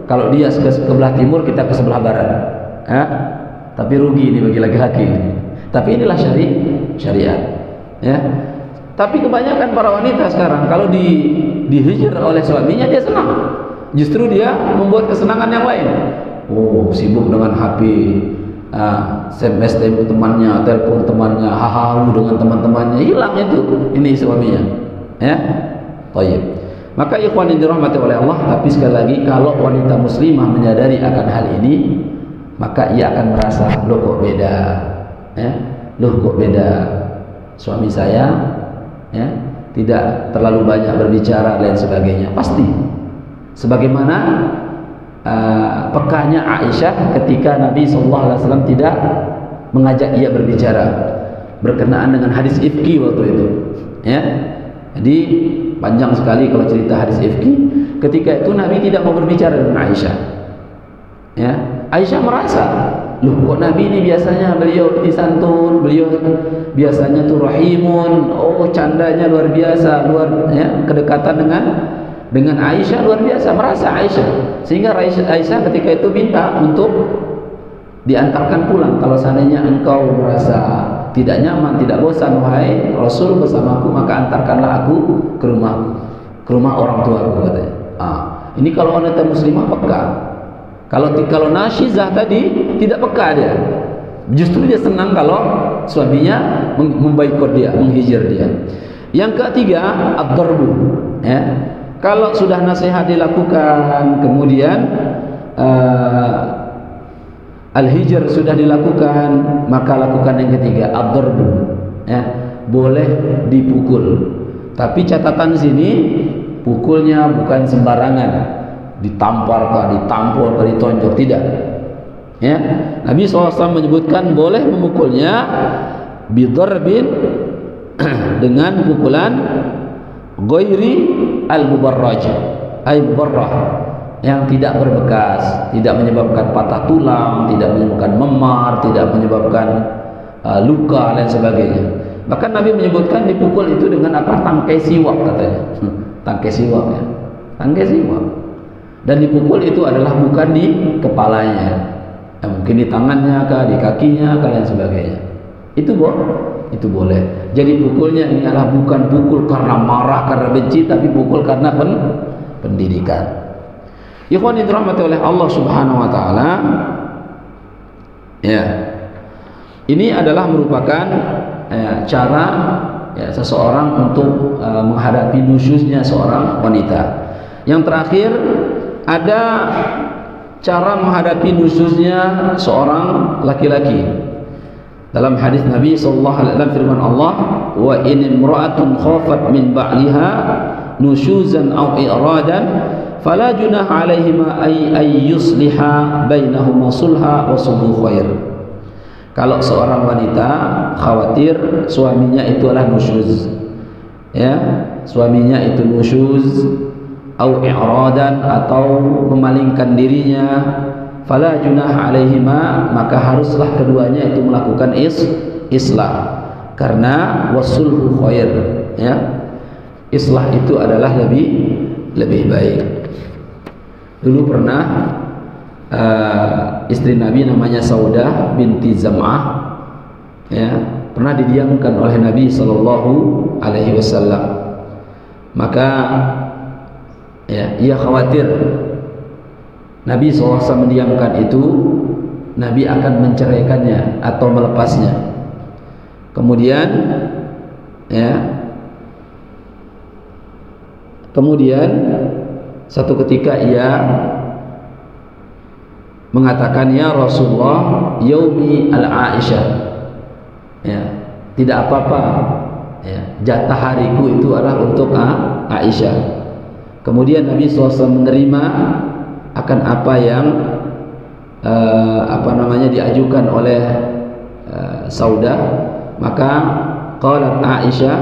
kalau dia ke sebelah timur, kita ke sebelah barat. Tapi rugi ini bagi laki-laki. Tapi inilah syariat. Tapi kebanyakan para wanita sekarang kalau dihijr oleh suaminya, dia senang. Justru dia membuat kesenangan yang lain. Sibuk dengan HP, SMS temannya, telepon temannya, hahaha dengan teman-temannya, hilang itu. Ini suaminya. Baik. Maka ikhwan yang dirahmati oleh Allah, tapi sekali lagi kalau wanita muslimah menyadari akan hal ini, maka ia akan merasa, loh kok beda, suami saya tidak terlalu banyak berbicara dan sebagainya. Pasti sebagaimana pekanya Aisyah ketika Nabi SAW tidak mengajak ia berbicara berkenaan dengan hadis ifki waktu itu. Jadi panjang sekali kalau cerita hadis ifki. Ketika itu Nabi tidak mau berbicara dengan Aisyah. Aisyah merasa, loh kok Nabi ini biasanya beliau disantun, beliau biasanya tuh rahimun, candanya luar biasa, kedekatan dengan Aisyah luar biasa, merasa Aisyah. Sehingga Aisyah ketika itu minta untuk diantarkan pulang. Kalau seandainya engkau merasa tidak nyaman, tidak bosan wahai Rasul bersamaku, maka antarkanlah aku ke rumahku, ke rumah orang tuaku, katanya. Ini kalau wanita muslimah peka. Kalau nasyizah tadi tidak peka dia. Justru dia senang kalau suaminya memboikot dia, menghijir dia. Yang ketiga, ad-darbu. Kalau sudah nasihat dilakukan, kemudian al-hijr sudah dilakukan, maka lakukan yang ketiga, ad-darbu. Boleh dipukul. Tapi catatan sini, pukulnya bukan sembarangan. Ditampar, ditampol, ditonjok, tidak. Nabi SAW menyebutkan boleh memukulnya bidarbin dengan pukulan ghairi al-mubarraj, ay mubarrah, yang tidak berbekas, tidak menyebabkan patah tulang, tidak menyebabkan memar, tidak menyebabkan luka dan sebagainya. Bahkan Nabi menyebutkan dipukul itu dengan apa? Tangkai siwak katanya. Tangkai siwak ya. Tangkai siwak. Dan dipukul itu adalah bukan di kepalanya. Ya, mungkin di tangannya kah, di kakinya kah, dan sebagainya. Itu boleh. Jadi pukulnya ini adalah bukan pukul karena marah, karena benci, tapi pukul karena pendidikan. Ikhwan yang dirahmati oleh Allah Subhanahu wa taala. Ya. Ini adalah merupakan cara seseorang untuk menghadapi nusyuznya seorang wanita. Yang terakhir ada cara menghadapi nusyuznya seorang laki-laki. Dalam hadis Nabi sallallahu alaihi wasallam firman Allah, "Wa in imra'atun khafat min ba'liha nusyuzan aw i'radan fala junaha 'alaihima ay yusliha bainahuma sulha wa sulhu khair." Kalau seorang wanita khawatir suaminya itu adalah nusyuz, ya, suaminya itu nusyuz, au i'radan, atau memalingkan dirinya, fala junah alaihima, maka haruslah keduanya itu melakukan islah, karena wasulhu khair, ya, islah itu adalah lebih baik. Dulu pernah istri Nabi namanya Saudah binti Zam'ah, ya, pernah didiamkan oleh Nabi sallallahu alaihi wasallam. Maka ya, ia khawatir Nabi SAW mendiamkan itu, Nabi akan menceraikannya atau melepasnya. Kemudian satu ketika ia mengatakan, "Ya Rasulullah, yaumi al-Aisyah." Ya, tidak apa-apa. Ya, jatah hariku itu adalah untuk Aisyah. Kemudian Nabi SAW menerima akan apa yang diajukan oleh Saudah. Maka qalat Aisyah,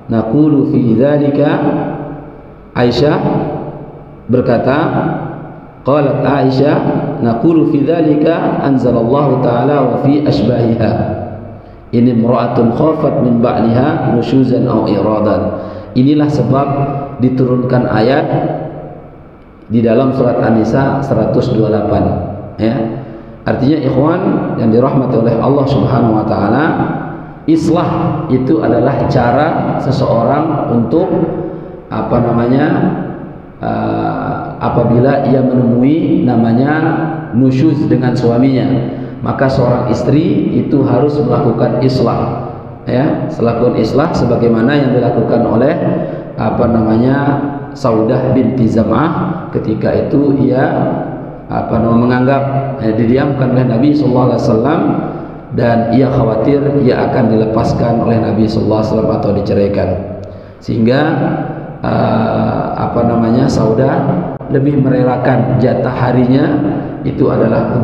naqulu fi dzalika. Aisyah berkata, qalat Aisyah, naqulu fi dzalika anzalallahu ta'ala wa fi asbahiha. Ini imra'atun khafat min ba'liha nusyuzan aw iradan. Inilah sebab diturunkan ayat di dalam surat An-Nisa 128, ya. Artinya ikhwan yang dirahmati oleh Allah Subhanahu wa taala, islah itu adalah cara seseorang untuk apabila ia menemui namanya nusyuz dengan suaminya, maka seorang istri itu harus melakukan islah, ya, melakukan islah sebagaimana yang dilakukan oleh Saudah binti Zam'ah ketika itu ia menganggap didiamkan oleh Nabi sallallahu alaihi wasallam, dan ia khawatir ia akan dilepaskan oleh Nabi sallallahu alaihi wasallam atau diceraikan, sehingga Saudah lebih merelakan jatah harinya itu adalah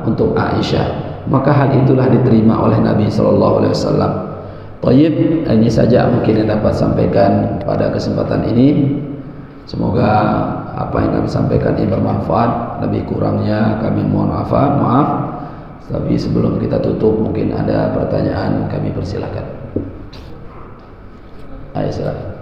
untuk Aisyah. Maka hal itulah diterima oleh Nabi sallallahu alaihi wasallam. Baik, ini saja mungkin yang dapat sampaikan pada kesempatan ini. Semoga apa yang kami sampaikan ini bermanfaat. Lebih kurangnya kami mohon maaf. Tapi sebelum kita tutup, mungkin ada pertanyaan, kami persilakan. Ayo, silakan.